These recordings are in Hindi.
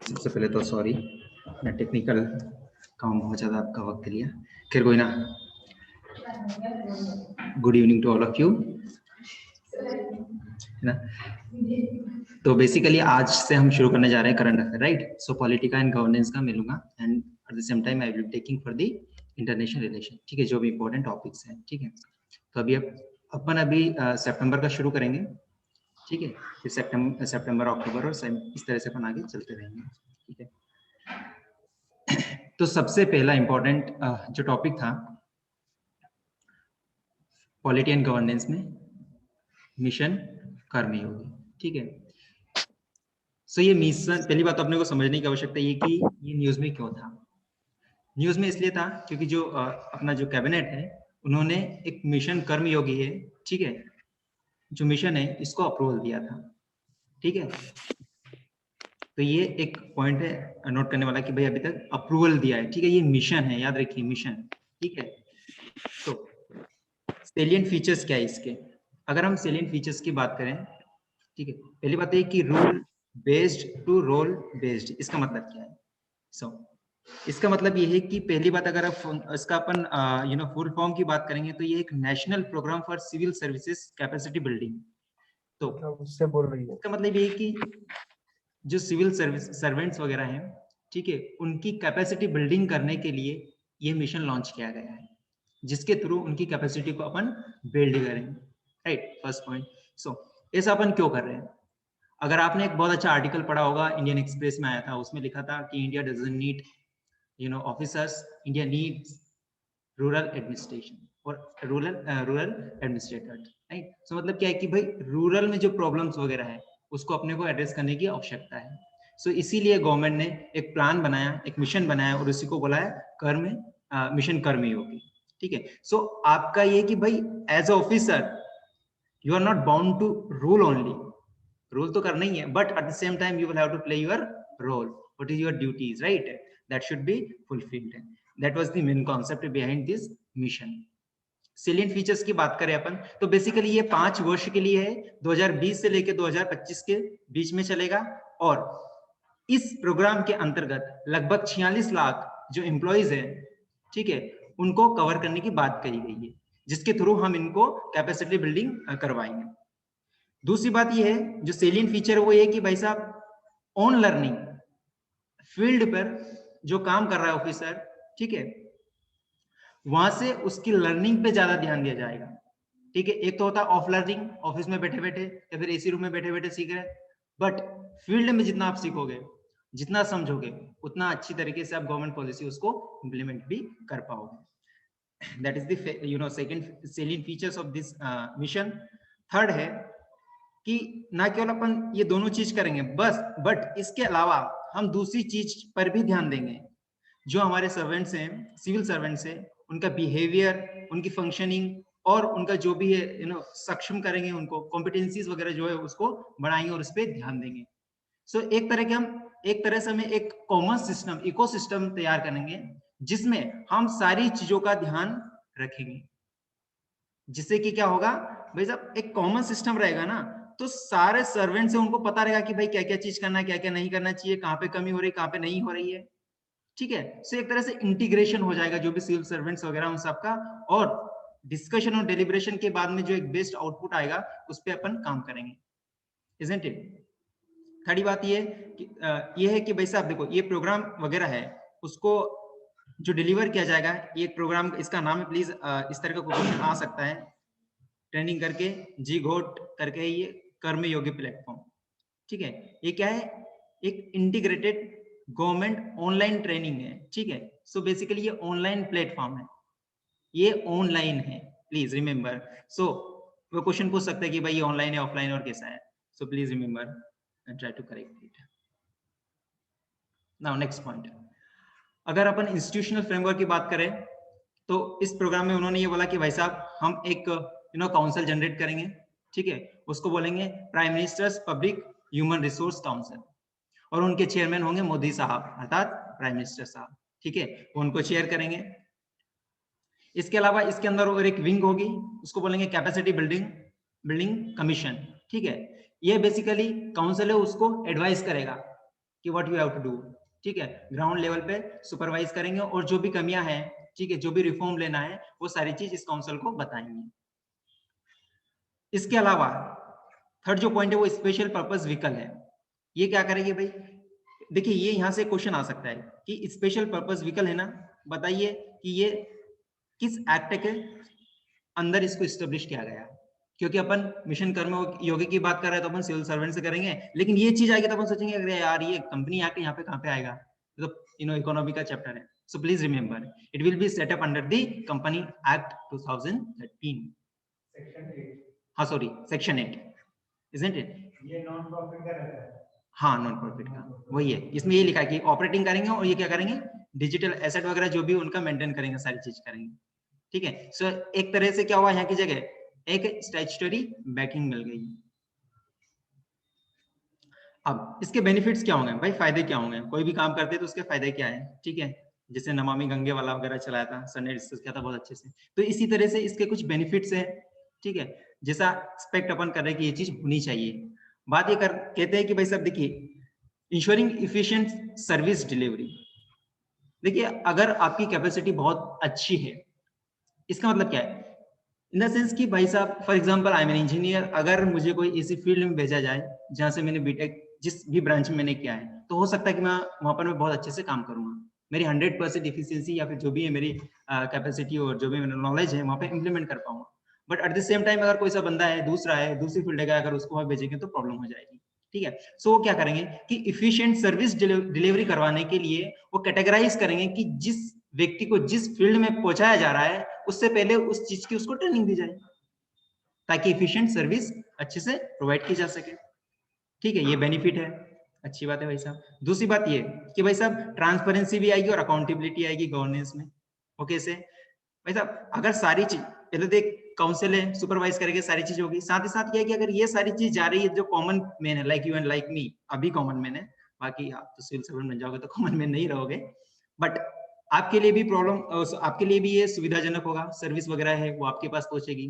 सबसे पहले तो सॉरी, मैं टेक्निकल काम बहुत ज़्यादा आपका वक्त लिया। खैर कोई ना। Good evening to all of you, है ना। तो बेसिकली आज से हम शुरू करने जा रहे हैं current affair, right. So polity and governance का मिलूंगा and at the same time I will be taking for the international relation, ठीक है, जो भी इंपॉर्टेंट टॉपिक्स हैं, ठीक है। तो अभी अपन सितंबर का शुरू करेंगे, ठीक है। फिर सितंबर अक्टूबर और इस तरह से अपन आगे चलते रहेंगे, ठीक है। तो सबसे पहला इंपॉर्टेंट जो टॉपिक था पॉलिटी एंड गवर्नेंस में मिशन कर्मयोगी, ठीक है। सो ये मिशन, पहली बात तो अपने को समझने की आवश्यकता है कि ये न्यूज में क्यों था। न्यूज में इसलिए था क्योंकि जो अपना जो कैबिनेट है उन्होंने एक मिशन कर्मयोगी है, ठीक है, जो मिशन है इसको अप्रूवल दिया था, ठीक है। तो ये एक पॉइंट है नोट करने वाला कि भाई अभी तक अप्रूवल दिया है, ठीक है। ये मिशन है, याद रखिए मिशन, ठीक है। तो सेलिएंट फीचर्स क्या है इसके, अगर हम सेलिएंट फीचर्स की बात करें, ठीक है। पहली बात है कि rule based to role based, इसका मतलब क्या है। सो इसका मतलब ये है कि पहली बात अगर आप इसका अपन फुल फॉर्म की बात करेंगे तो ये एक national programme for civil services capacity building. तो उससे बोल रही है, इसका मतलब ये है कि जो सिविल सर्विस सर्वेंट्स वगैरह हैं, ठीक है, उनकी कैपेसिटी बिल्डिंग करने के लिए ये मिशन लॉन्च किया गया है, जिसके थ्रू उनकी कैपेसिटी को अपन बिल्ड करेंगे, राइट। First point. सो ऐसा अपन क्यों कर रहे हैं। अगर आपने एक बहुत अच्छा आर्टिकल पढ़ा होगा, इंडियन एक्सप्रेस में आया था, उसमें लिखा था कि India doesn't need officers, India needs rural administration और रूरल एडमिनिस्ट्रेटर, राइट। सो मतलब क्या है कि भाई रूरल में जो प्रॉब्लम्स वगैरह है उसको अपने को एड्रेस करने की आवश्यकता है। सो इसीलिए गवर्नमेंट ने एक प्लान बनाया, एक मिशन बनाया और उसी को बोला है मिशन कर्मयोगी, ठीक है। सो आपका ये कि भाई as a officer you are not bound to rule only, rule तो करना ही है, but at the same time you will have to play your role, what is your duties, right, that should be fulfilled. That was the main concept behind this mission. Salient features की बात करें अपन तो बेसिकली ये 5 वर्ष के लिए है, 2020 से लेकर 2025 के बीच में चलेगा। और इस प्रोग्राम के अंतर्गत लगभग 46 लाख जो एम्प्लॉइज हैं, ठीक है, उनको कवर करने की बात कही गई है, जिसके थ्रू हम इनको कैपेसिटी बिल्डिंग करवाएंगे। दूसरी बात ये है जो सेलिएंट फीचर वो ये कि भाई साहब ऑन लर्निंग, फील्ड पर जो काम कर रहा है ऑफिसर, ठीक है, वहां से उसकी लर्निंग पे ज्यादा ध्यान दिया जाएगा, ठीक है। एक तो होता है ऑफ लर्निंग, ऑफिस में बैठे बैठे या फिर एसी रूम में बैठे बैठे सीख रहे हैं, बट फील्ड में जितना आप सीखोगे, जितना समझोगे, उतना अच्छी तरीके से आप गवर्नमेंट पॉलिसी उसको इंप्लीमेंट भी कर पाओगे। That is the second salient features of this mission. Third है कि ना केवल अपन ये दोनों चीज करेंगे बस, बट इसके अलावा हम दूसरी चीज पर भी ध्यान देंगे। जो हमारे सर्वेंट्स हैं, सिविल सर्वेंट्स हैं, उनका बिहेवियर, उनकी फंक्शनिंग और उनका जो भी है सक्षम करेंगे, उनको कॉम्पिटेंसीज वगैरह जो है उसको बढ़ाएंगे और उस पर ध्यान देंगे। सो एक तरह से हमें एक कॉमन सिस्टम, इकोसिस्टम तैयार करेंगे जिसमें हम सारी चीजों का ध्यान रखेंगे, जिससे कि क्या होगा भाई साहब, एक कॉमन सिस्टम रहेगा ना, तो सारे सर्वेंट से उनको पता रहेगा कि भाई क्या क्या चीज करना है, क्या क्या नहीं करना चाहिए, कहाँ पे कमी हो रही है, कहाँ पे नहीं हो रही है, ठीक है। सो एक तरह से इंटीग्रेशन हो जाएगा जो भी सिविल सर्वेंट्स वगैरह उन सबका, और डिस्कशन और डेलिब्रेशन के बाद में जो एक बेस्ट आउटपुट आएगा उस पर अपन काम करेंगे, इजंट इट। थर्ड बात ये है कि भाई साहब देखो, ये प्रोग्राम वगैरह है उसको जो डिलीवर किया जाएगा, ये प्रोग्राम, इसका नाम है, प्लीज इस तरह का क्वेश्चन आ सकता है ट्रेनिंग करके, जी घोट करके, ये कर्मयोगी प्लेटफॉर्म, ठीक है। ये क्या है, एक इंटीग्रेटेड गवर्नमेंट ऑनलाइन ट्रेनिंग है, ठीक है। सो बेसिकली ये ऑनलाइन प्लेटफॉर्म है, ये ऑनलाइन है, प्लीज रिमेंबर। सो वो क्वेश्चन पूछ सकते हैं कि भाई ये ऑनलाइन है, ऑफलाइन और कैसा है। So please remember and try to correct it. Now next point, अगर अपन इंस्टीट्यूशनल फ्रेमवर्क की बात करें तो इस प्रोग्राम में उन्होंने ये बोला कि भाई साहब हम एक काउंसिल जनरेट करेंगे, ठीक है, उसको बोलेंगे prime ministers public human resource council, और उनके चेयरमैन होंगे मोदी साहब अर्थात प्राइम मिनिस्टर साहब, ठीक है, वो उनको चेयर करेंगे। इसके अलावा इसके अंदर और एक विंग होगी, उसको बोलेंगे कैपेसिटी बिल्डिंग कमीशन, ठीक है। ये बेसिकली काउंसिल है, उसको एडवाइस करेगा कि what you have to do, ठीक है। ग्राउंड लेवल पे सुपरवाइज करेंगे और जो भी कमियां हैं, ठीक है, जो भी रिफॉर्म लेना है वो सारी चीज इस काउंसिल को बताएंगे। इसके अलावा थर्ड जो पॉइंट है वो स्पेशल पर्पस व्हीकल है। ये क्या करेगी भाई, देखिए ये यहां से क्वेश्चन आ सकता है कि स्पेशल पर्पस व्हीकल है ना, बताइए कि ये किस एक्ट के अंदर इसको स्टेब्लिश किया गया है। क्योंकि अपन मिशन कर्म योगी की बात कर रहे हैं तो अपन सिविल सर्वेंट से करेंगे, लेकिन ये चीज आएगी तो अपन सोचेंगे अरे यार ये कंपनी एक्ट यहाँ पे कहाँ पे आएगा, तो इकोनॉमी का चैप्टर है। So please remember it will be set up under the company act 2013। हाँ सॉरी, सेक्शन 8, इजंट इट? ये नॉन प्रॉफिट का रहता है। हाँ नॉन प्रॉफिट का वही है, इसमें ये लिखा है कि ऑपरेटिंग करेंगे और ये क्या करेंगे, डिजिटल एसेट वगैरह जो भी उनका मेंटेन करेंगे, सारी चीज करेंगे, ठीक है। सो एक तरह से क्या हुआ, यहाँ की जगह एक स्टैट्यूटरी बैकिंग मिल गई। अब इसके बेनिफिट्स क्या होंगे भाई, फायदे क्या होंगे, कोई भी काम करते हैं तो उसके फायदे क्या है, ठीक है। जैसे नमामि गंगे वाला वगैरह चलाया था, सर ने डिस्कस किया था बहुत अच्छे से, तो इसी तरह से इसके कुछ बेनिफिट्स है, ठीक है। जैसा एक्सपेक्ट अपन कर रहे हैं कि ये चीज होनी चाहिए। बात ये कहते हैं कि भाई साहब देखिए, इंश्योरिंग इफिशिएंट सर्विस डिलीवरी। देखिए अगर आपकी कैपेसिटी बहुत अच्छी है, इसका मतलब क्या है, इन द सेंस कि भाई साहब for example I am an engineer, अगर मुझे कोई ऐसी फील्ड में भेजा जाए जहां से मैंने बीटेक जिस भी ब्रांच में मैंने किया है, तो हो सकता है कि मैं वहां पर मैं बहुत अच्छे से काम करूंगा, मेरी 100% एफिशिएंसी या फिर जो भी है मेरी कैपेसिटी और जो भी मेरा नॉलेज है वहां पे इंप्लीमेंट कर पाऊंगा। But at the same time अगर कोई सा बंदा है दूसरा है दूसरी फील्ड का, अगर उसको वहां भेजेंगे तो प्रॉब्लम हो जाएगी, ठीक है। सो वो क्या करेंगे कि इफिशिएंट सर्विस डिलीवरी करवाने के लिए वो कैटेगराइज करेंगे कि जिस व्यक्ति को जिस फील्ड में पहुंचाया जा रहा है उससे पहले उस चीज की उसको ट्रेनिंग दी जाए, ताकि एफिशिएंट सर्विस अच्छे से प्रोवाइड की जा सके, ठीक है। ये बेनिफिट है, अच्छी बात है भाई साहब। दूसरी बात ये कि भाई साहब ट्रांसपेरेंसी भी आएगी और अकाउंटेबिलिटी आएगी गवर्नेंस में। ओके से भाई साहब अगर सारी चीज पहले तो एक काउंसिल है सुपरवाइज करेंगे, सारी चीज होगी, साथ ही साथ ये है कि अगर ये सारी चीज जा रही है जो कॉमन मैन है, like you and like me, अभी कॉमन मैन है, बाकी आप तो सिविल सर्वेंट बन जाओगे तो कॉमन मैन नहीं रहोगे, बट आपके लिए भी प्रॉब्लम, आपके लिए भी ये सुविधाजनक होगा, सर्विस वगैरह है वो आपके पास पहुंचेगी।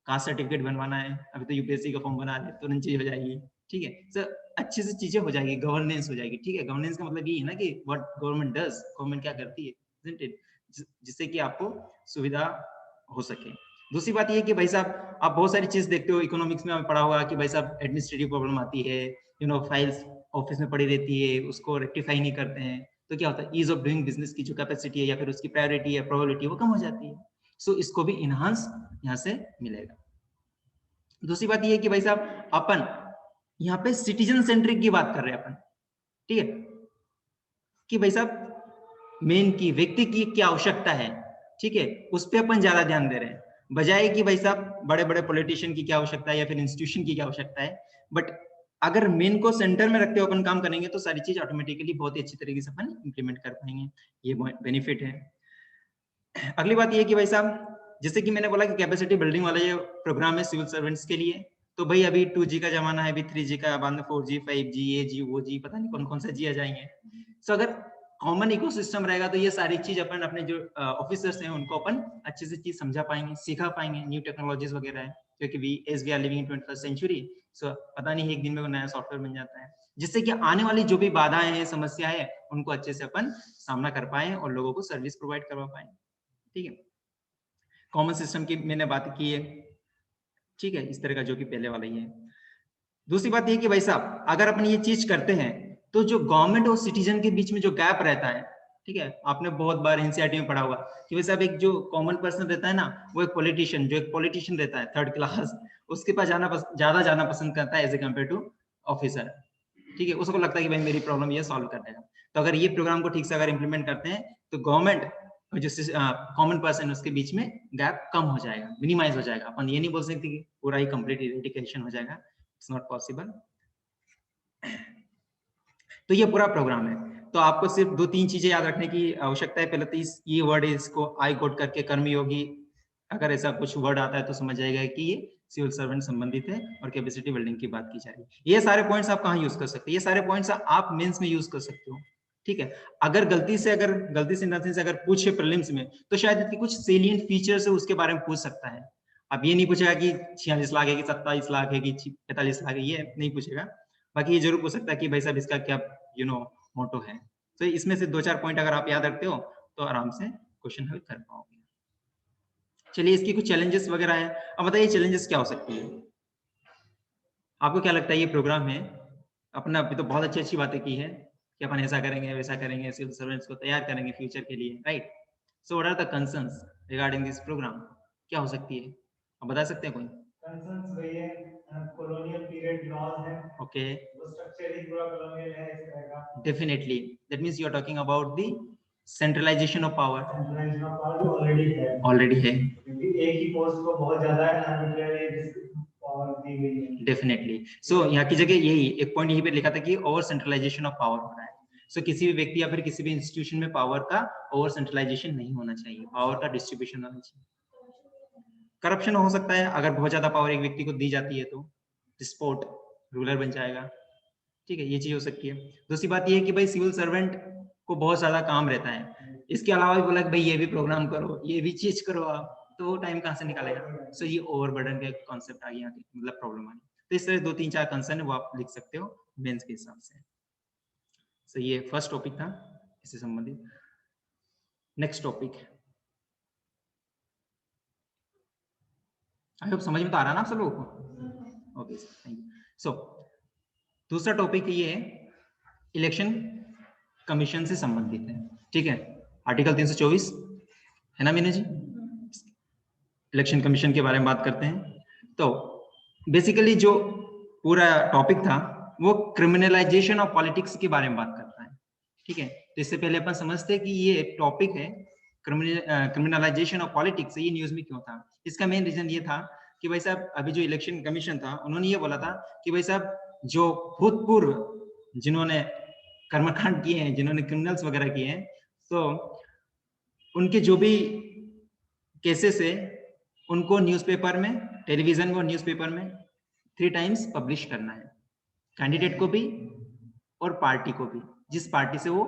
कास्ट सर्टिफिकेट बनवाना है, अभी तो यूपीएससी का फॉर्म बना रहे तुरंत चीज हो जाएगी, ठीक है। सर अच्छे से चीजें हो जाएगी, गवर्नेंस हो जाएगी, ठीक है। गवर्नेंस का मतलब ये है ना कि व्हाट गवर्नमेंट डज, गवर्नमेंट क्या करती है, isn't it? जिससे कि आपको सुविधा हो सके। दूसरी बात ये कि भाई साहब आप बहुत सारी चीज देखते हो, इकोनॉमिक्स में हमें पढ़ा होगा कि भाई साहब एडमिनिस्ट्रेटिव प्रॉब्लम आती है, फाइल्स ऑफिस में पड़ी रहती है, उसको रेक्टिफाई नहीं करते हैं, तो क्या होता है, ईज ऑफ डूइंग बिजनेस की जो कैपेसिटी है या फिर उसकी प्रायोरिटी है, प्रोबेबिलिटी वो कम हो जाती है। सो इसको भी इनहांस यहाँ से मिलेगा। दूसरी बात ये है कि भाई साहब अपन यहाँ पे सिटीजन सेंट्रिक की बात कर रहे हैं अपन, ठीक है, कि भाई साहब मेन की व्यक्ति की क्या आवश्यकता है, ठीक है, उस पर अपन ज्यादा ध्यान दे रहे हैं, बजाय कि भाई साहब बड़े बड़े पॉलिटिशियन की क्या आवश्यकता है या फिर इंस्टीट्यूशन की क्या आवश्यकता है। बट अगर मेन को सेंटर में रखते हुए अपन काम करेंगे तो सारी चीज ऑटोमेटिकली बहुत ही अच्छी तरीके से अपन इंप्लीमेंट कर पाएंगे, ये बेनिफिट है। अगली बात ये कि भाई साहब जैसे कि मैंने बोला कि कैपेसिटी बिल्डिंग वाला ये प्रोग्राम है सिविल सर्वेंट्स के लिए, तो भाई अभी 2G का जमाना है, अभी 3G का, बाद में 4G 5G ये जी वो जी पता नहीं कौन कौन सा जी आ जाएंगे। सो अगर कॉमन इकोसिस्टम रहेगा तो ये सारी चीज अपन अपने जो ऑफिसर्स हैं उनको अपन अच्छे से चीज समझा पाएंगे, सिखा पाएंगे, न्यू टेक्नोलॉजीज वगैरह है, क्योंकि we are living in 21st century, so पता नहीं एक दिन में वो नया सॉफ्टवेयर बन जाता है, जिससे कि आने वाली जो भी बाधाएं हैं, समस्याएं हैं, उनको अच्छे से अपन सामना कर पाए और लोगों को सर्विस प्रोवाइड करवा पाए, ठीक है। कॉमन सिस्टम की मैंने बात की है, ठीक है, इस तरह का जो कि पहले वाला ही है। दूसरी बात ये कि भाई साहब अगर अपन ये चीज करते हैं तो जो गवर्नमेंट और सिटीजन के बीच में जो गैप रहता है, ठीक है, आपने बहुत बार एनसीईआरटी में पढ़ा होगा कि भाई साहब एक जो कॉमन पर्सन रहता है ना, वो एक पॉलिटिशियन रहता है थर्ड क्लास, उसके पास ज्यादा जाना पसंद करता है as a compare to officer, ठीक है। उसको लगता है कि भाई मेरी प्रॉब्लम ये सॉल्व कर देगा। तो अगर ये प्रोग्राम को ठीक से अगर इम्प्लीमेंट करते हैं तो गवर्नमेंट जो कॉमन पर्सन उसके बीच में गैप कम हो जाएगा, मिनिमाइज हो जाएगा। अपन ये नहीं बोल सकते कि पूरा ही कंप्लीट इरेडिकेशन हो जाएगा, इट्स नॉट पॉसिबल। तो ये पूरा प्रोग्राम है, तो आपको सिर्फ 2-3 चीजें याद रखने की आवश्यकता है। पहले तो ये वर्ड है, इसको आई कोड करके कर्मयोगी, अगर ऐसा कुछ वर्ड आता है तो समझ जाएगा कि ये सिविल सर्वेंट संबंधित है और कैपेसिटी बिल्डिंग की बात की जा रही है। ये सारे पॉइंट्स आप कहाँ यूज कर सकते हैं, ये सारे पॉइंट्स आप मेंस में यूज कर सकते हो, ठीक है। अगर गलती से अगर पूछे प्रीलिम्स में तो शायद इसके कुछ सेलिएंट फीचर्स है उसके बारे में पूछ सकता है। अब ये नहीं पूछेगा कि 46 लाख है कि 27 लाख है कि 45 लाख है, ये नहीं पूछेगा। बाकी ये जरूर पूछ सकता है कि भाई साहब इसका क्या मोटो है। तो इसमें से 2-4 पॉइंट अगर आप याद रखते हो तो आराम से क्वेश्चन हल कर पाओगे। चलिए इसकी कुछ चैलेंजेस वगैरह हैं। अब बताइए चैलेंजेस क्या हो सकती है? आपको क्या लगता है ये प्रोग्राम है अपना अभी तो बहुत अच्छी बातें की है कि अपन ऐसा करेंगे वैसा करेंगे, सिविल सर्वेंट्स को तैयार करेंगे फ्यूचर के लिए, right? So what are the concerns regarding this programme? क्या हो सकती है, आप बता सकते हैं कोई? कंसर्न्स वही है, कॉलोनियल पीरियड लॉज है, ओके, तो स्ट्रक्चर ही पूरा कॉलोनियल है इस तरह का। Definitely that means you are talking about the centralisation of power. Centralisation of power जो ऑलरेडी है, क्योंकि एक ही पोस्ट को बहुत ज्यादा आर्बिट्रेरी पावर दी गई है। डेफिनेटली। सो यहाँ की जगह यही एक पॉइंट यही पे लिखा था कि ओवर सेंट्रलाइजेशन ऑफ पावर हो रहा है। सो किसी भी व्यक्ति या फिर किसी भी इंस्टीट्यूशन में पावर का ओवर सेंट्रलाइजेशन नहीं होना चाहिए, पावर का डिस्ट्रीब्यूशन होना चाहिए। करप्शन हो सकता है अगर बहुत ज्यादा पावर एक व्यक्ति को दी जाती है तो डिस्पोट रूलर बन जाएगा, ठीक है, ये चीज हो सकती है। दूसरी बात ये है कि भाई सिविल सर्वेंट को बहुत ज्यादा काम रहता है, इसके अलावा भी बोला कि भाई ये भी प्रोग्राम करो, ये भी चीज करो आप, तो वो टाइम कहाँ से निकालेगा? सो ये ओवरबर्डन का कॉन्सेप्ट आ गया, मतलब प्रॉब्लम आ गई। तो इस तरह 2-3-4 कंसर्न है वो आप लिख सकते हो मेंस के हिसाब से। सो ये फर्स्ट टॉपिक था इससे संबंधित। नेक्स्ट टॉपिक, आई होप समझ में तो आ रहा है ना आप सब लोगों को? Okay, thank you. सो दूसरा टॉपिक ये है इलेक्शन कमीशन से संबंधित है, ठीक है, आर्टिकल 324 है ना मीना जी? इलेक्शन कमीशन के बारे में बात करते हैं। तो बेसिकली जो पूरा टॉपिक था वो क्रिमिनलाइजेशन ऑफ पॉलिटिक्स के बारे में बात करता है, ठीक है। तो इससे पहले अपन समझते हैं कि ये टॉपिक है क्रिमिनलाइजेशन ऑफ पॉलिटिक्स, ये न्यूज में क्यों था? इसका मेन रीजन ये था कि भाई साहब अभी जो इलेक्शन कमीशन था उन्होंने ये बोला था कि भाई साहब जो भूतपूर्व जिन्होंने कर्मकांड किए हैं, जिन्होंने क्रिमिनल्स वगैरह किए हैं, तो उनके जो भी केसेस है उनको न्यूज़पेपर में, टेलीविजन को न्यूज़पेपर में 3 टाइम्स पब्लिश करना है, कैंडिडेट को भी और पार्टी को भी, जिस पार्टी से वो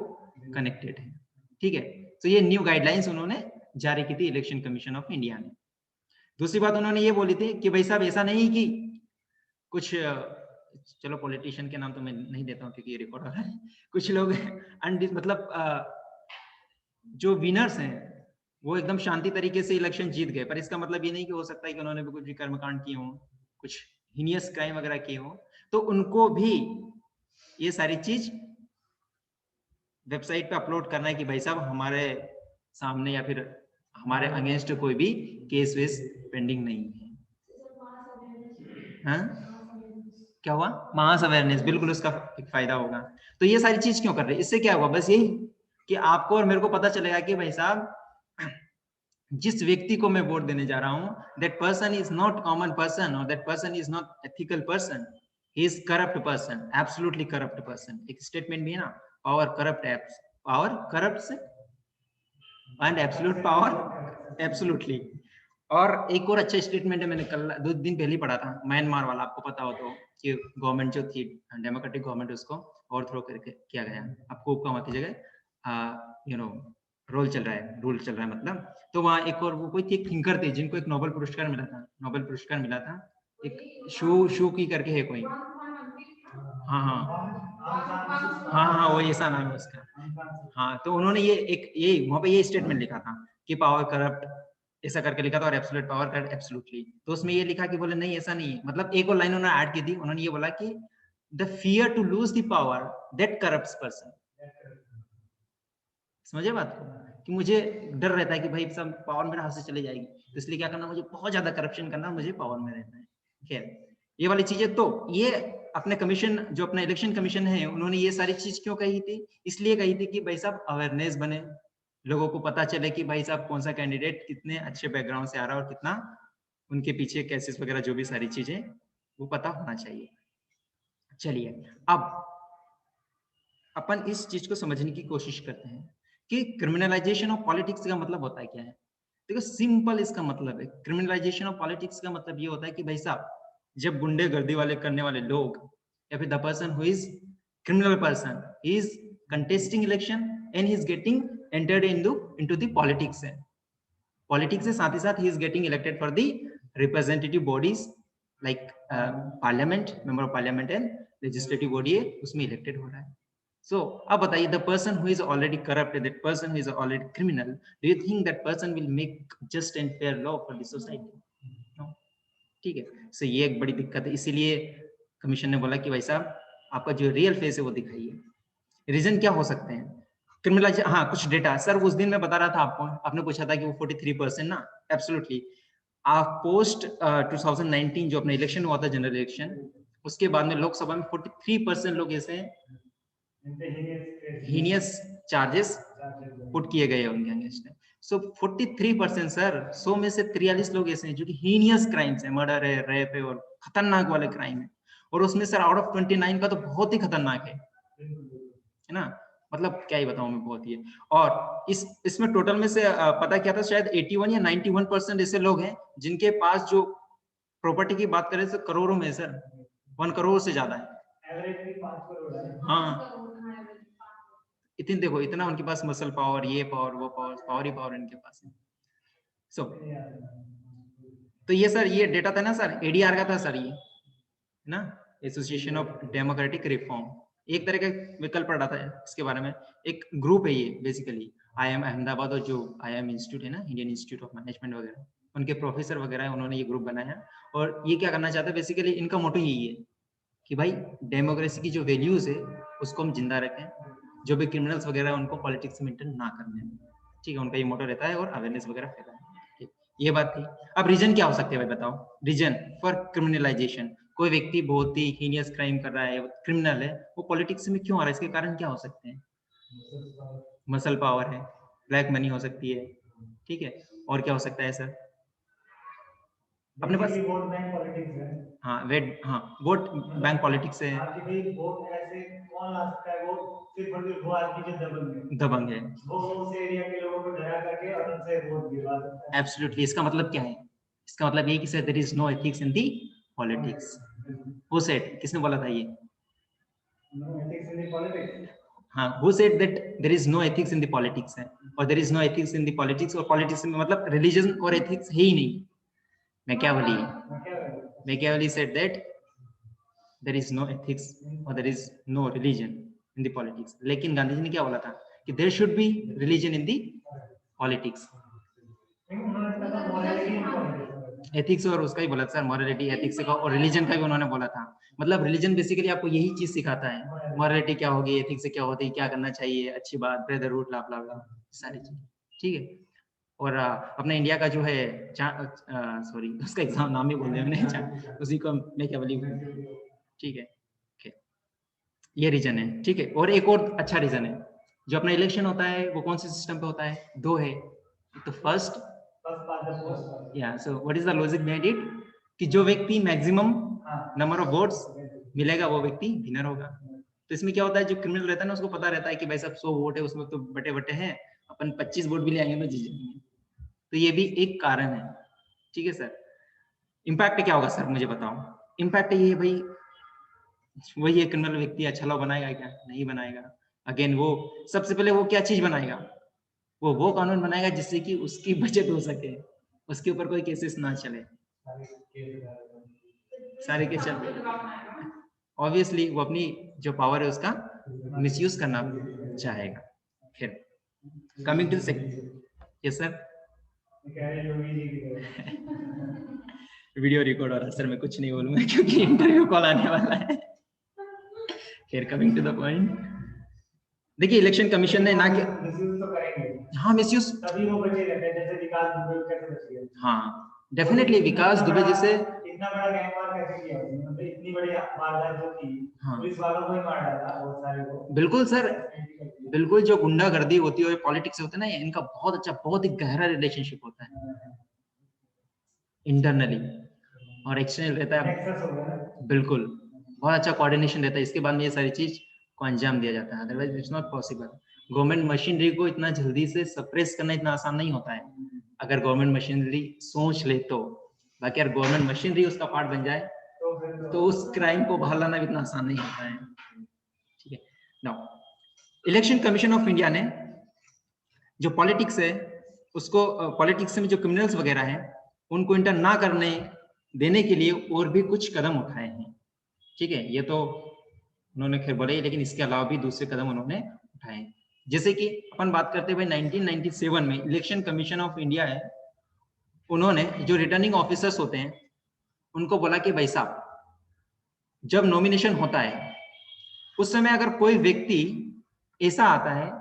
कनेक्टेड है, ठीक है। तो ये न्यू गाइडलाइंस उन्होंने जारी की थी इलेक्शन कमीशन ऑफ इंडिया ने। दूसरी बात उन्होंने ये बोली थी कि भाई साहब ऐसा नहीं कि कुछ, चलो पॉलिटिशियन के नाम तो मैं नहीं देता हूँ क्योंकि ये रिकॉर्ड हो रहा है, कुछ लोग मतलब जो विनर्स हैं वो एकदम शांति तरीके से इलेक्शन जीत गए, पर इसका मतलब ये नहीं कि हो सकता है कि उन्होंने भी कुछ भी कर्मकांड किए हों, कुछ हीनियस क्राइम वगैरह किए हों, तो उनको भी ये सारी चीज वेबसाइट पे अपलोड करना है कि भाई साहब हमारे सामने या फिर हमारे अगेंस्ट कोई भी केस वेस पेंडिंग नहीं है। हाँ? क्या हुआ? मास अवेयरनेस, बिल्कुल उसका एक फायदा होगा। तो ये सारी चीज क्यों कर रहे हैं? इससे क्या होगा? बस यही कि आपको और मेरे को पता चलेगा कि भाई साहब जिस व्यक्ति को मैं वोट देने जा रहा हूं, that person is not common person और that person is not ethical person, he is corrupt person, absolutely corrupt person. एक स्टेटमेंट भी है ना, पावर करप्ट एप्स, power corrupts and absolute power absolutely. और एक और अच्छा स्टेटमेंट है, मैंने कल 2 दिन पहले पढ़ा था, म्यांमार वाला, आपको पता हो तो, कि गवर्नमेंट जो थी डेमोक्रेटिक गवर्नमेंट उसको ओवरथ्रो करके किया गया, आपको हुक्का की जगह रूल चल रहा है मतलब। तो वहाँ एक और वो कोई एक थिंकर थे जिनको एक नोबेल पुरस्कार मिला था, एक शू की करके है कोई, हाँ वही ऐसा नाम है उसका। हाँ, तो उन्होंने ये एक ये वहाँ पे ये स्टेटमेंट लिखा था कि पावर करप्ट ऐसा करके लिखा था, और एब्सोल्यूट पावर करप्ट एब्सोल्युटली। तो उसमें ये लिखा कि बोले नहीं ऐसा नहीं है, मतलब एक और लाइन उन्होंने ऐड की थी, उन्होंने ये बोला कि the fear to lose the power that corrupts person. समझे बात को? कि मुझे डर रहता है कि भाई सब पावर मेरे हाथ से चले जाएगी, तो इसलिए क्या करना, मुझे बहुत ज्यादा करप्शन करना, मुझे पावर में रहना है। खैर ये वाली चीजें, तो ये अपने कमीशन, जो अपना इलेक्शन कमीशन है, उन्होंने ये सारी चीज क्यों कही थी? इसलिए कही थी कि भाई साहब अवेयरनेस बने, लोगों को पता चले कि भाई साहब कौन सा कैंडिडेट कितने अच्छे बैकग्राउंड से आ रहा है और कितना उनके पीछे केसेस वगैरह जो भी सारी चीजें वो पता होना चाहिए। चलिए अब अपन इस चीज को समझने की कोशिश करते हैं कि क्रिमिनलाइजेशन ऑफ पॉलिटिक्स का मतलब होता है क्या है। देखो सिंपल इसका मतलब है, क्रिमिनलाइजेशन ऑफ पॉलिटिक्स का मतलब ये होता है कि भाई साहब जब गुंडेगर्दी वाले करने वाले लोग या फिर the person who is criminal person is contesting election and he is getting entered into the politics है, पॉलिटिक्स के साथ ही साथ he is getting elected for the representative bodies like parliament, member of parliament and legislative body है, उसमें इलेक्टेड हो रहा है। So अब बताइए, the person who is already corrupt, that person who is already criminal, do you think that person will make just and fair law for the society? No. ठीक है, so ये एक बड़ी दिक्कत है, इसीलिए कमीशन ने बोला कि भाई साहब आपका जो रियल फेस है वो दिखाइए। रीजन क्या हो सकते हैं? क्रिमिनलाइज, हाँ कुछ डेटा सर उस दिन मैं बता रहा था आपको, आपने पूछा था कि वो 43% ना, एब्सोल्युटली आप पोस्ट 2019 जो अपना इलेक्शन हुआ था, जनरल इलेक्शन, उसके बाद में लोकसभा में 43% लोग ऐसे हीनियस चार्जेस पुट किए गए उनके अगेंस्ट। सो 43% सर, 100 में से 43 लोग ऐसे हैं जो कि हीनियस क्राइम्स है, मर्डर है, रेप है और खतरनाक वाले क्राइम है, और उसमें सर आउट ऑफ 29 का तो बहुत ही खतरनाक है ना, मतलब क्या ही बताऊं मैं, बहुत ही है। और इसमें टोटल में से पता क्या था, शायद 81 या 91% ऐसे लोग हैं जिनके पास जो प्रॉपर्टी की बात करें तो करोड़ों में सर, 1 करोड़ से ज्यादा है। हाँ, इतनी देखो, इतना उनके पास मसल पावर, ये पावर, वो पावर, पावर ही पावर इनके पास है। सो तो ये सर, ये डेटा था ना सर, एडीआर का था सर, ये ना, एसोसिएशन ऑफ डेमोक्रेटिक रिफॉर्म, एक तरह का विकल्प पढ़ा था इसके बारे में। एक ग्रुप है ये बेसिकली, IIM अहमदाबाद और जो IIM इंस्टीट्यूट है ना, इंडियन इंस्टीट्यूट ऑफ मैनेजमेंट वगैरह, उनके प्रोफेसर वगैरह है, उन्होंने ये ग्रुप बनाया। और ये क्या करना चाहते हैं बेसिकली, इनका मोटो यही है कि भाई डेमोक्रेसी की जो वैल्यूज है उसको हम जिंदा रखें, जो भी क्रिमिनल्स वगैरह है उनको पॉलिटिक्स में इंटर ना करने, ठीक है, उनका ये मोटो रहता है, और अवेयरनेस वगैरह फैलाएं। ठीक, ये बात थी। अब रीजन क्या हो सकते हैं भाई बताओ, रीजन फॉर क्रिमिनलाइजेशन, कोई व्यक्ति बहुत ही हीनियस क्राइम कर रहा है, क्रिमिनल है, वो पॉलिटिक्स में क्यों आ रहा है, इसके कारण क्या हो सकते हैं? मसल पावर है, ब्लैक मनी हो सकती है, ठीक है, और क्या हो सकता है सर? अपने पास वोट बैंक पॉलिटिक्स है। हाँ, वोट बैंक पॉलिटिक्स है। वोट ऐसे कौन ला सकता है, वो सिर्फ वो आदमी जो दबंग है, वो उस एरिया के लोगों को डरा करके और उनसे वोट दिलवा सकता है। एब्सोल्युटली। इसका मतलब क्या है? इसका मतलब ये कि sir there is no ethics in the politics. Who said, किसने बोला था ये? No ethics in the politics. हाँ, who said that there is no ethics in the politics है, और there is no ethics in the politics, और पॉलिटिक्स में मतलब रिलीजन और एथिक्स है ही नहीं। Machiavelli said that there is no ethics or there is no religion in the politics. लेकिन गांधी जी ने क्या बोला था कि there should be religion in the politics. Ethics और उसका ही बोला था सर, मॉरलिटी, एथिक्स का और रिलीजन का भी उन्होंने बोला था। मतलब रिलीजन बेसिकली आपको यही चीज सिखाता है, मॉरलिटी क्या होगी, एथिक्स से क्या होती है, क्या करना चाहिए, अच्छी बात, ब्रदरहुड, ला ला ला, सारी चीज, ठीक है। और अपना इंडिया का जो है, सॉरी उसका एग्जाम नाम ही बोल दिया मैंने, उसी को मैं क्या बोली, ठीक है, ये रीजन है, ठीक है। और एक और अच्छा रीजन है, जो अपना इलेक्शन होता है वो कौन से सिस्टम पे होता है? दो है, तो फर्स्ट या, so what is the logic behind it, कि जो व्यक्ति मैक्सिमम नंबर ऑफ वोट्स मिलेगा वो व्यक्ति विनर होगा। तो इसमें क्या होता है, जो क्रिमिनल रहता है ना उसको पता रहता है कि भाई साहब 100 वोट है, उसमें तो बटे बटे हैं, अपन 25 वोट भी ले आएंगे तो जीत जाएंगे। तो ये भी एक कारण है, ठीक है सर। इम्पैक्ट क्या होगा सर, मुझे बताओ। इम्पैक्ट ये है भाई, वही एक क्रिमिनल व्यक्ति अच्छा लॉ बनाएगा क्या? नहीं बनाएगा। अगेन वो सबसे पहले वो क्या चीज बनाएगा, वो कानून बनाएगा जिससे कि उसकी बचत हो सके, उसके ऊपर कोई केसेस ना चले, सारे केस चल, ऑब्वियसली वो अपनी जो पावर है उसका मिसयूज करना चाहेगा। फिर coming to second, yes sir, video record हो रहा है सर, मैं कुछ नहीं बोलूंगा क्योंकि इंटरव्यू कॉल आने वाला है। फिर कमिंग टू द पॉइंट, देखिए इलेक्शन कमीशन ने ना किया, हाँ मिसयूज, तभी वो बचे रहते हैं, जैसे विकास दुबे कैसे बच गए। हाँ डेफिनेटली, विकास दुबे जैसे इतना बड़ा गैंग वार कैसे किया उसने, मतलब इतनी बड़ी वारदात जो की, हाँ, पुलिस वालों को ही मार डाला बहुत सारे को। बिल्कुल सर, बिल्कुल। जो गुंडागर्दी होती है पॉलिटिक्स होता है ना, इनका बहुत अच्छा, बहुत ही गहरा रिलेशनशिप होता है इंटरनली, और एक्सटर्नल रहता है, बिल्कुल बहुत अच्छा कोऑर्डिनेशन रहता है। इसके बाद में ये सारी चीज को अंजाम दिया जाता है, otherwise it's not possible. Government machinery को इतना जल्दी से सप्रेस करना इतना आसान नहीं होता है, अगर गवर्नमेंट मशीनरी सोच ले तो। बाकी अगर गवर्नमेंट मशीनरी उसका पार्ट बन जाए तो उस क्राइम को बाहर लाना भी इतना आसान नहीं होता है, ठीक है। Now election commission of India ने जो पॉलिटिक्स है उसको, पॉलिटिक्स में जो क्रिमिनल्स वगैरह हैं उनको इंटर ना करने देने के लिए और भी कुछ कदम उठाए हैं, ठीक है। ये तो उन्होंने खैर बोले, लेकिन इसके अलावा भी दूसरे कदम उन्होंने उठाए। जैसे कि अपन बात करते हैं 1997 में इलेक्शन कमीशन ऑफ इंडिया है, उन्होंने जो रिटर्निंग ऑफिसर्स होते हैं उनको बोला कि भाई साहब, जब नॉमिनेशन होता है उस समय अगर कोई व्यक्ति ऐसा आता है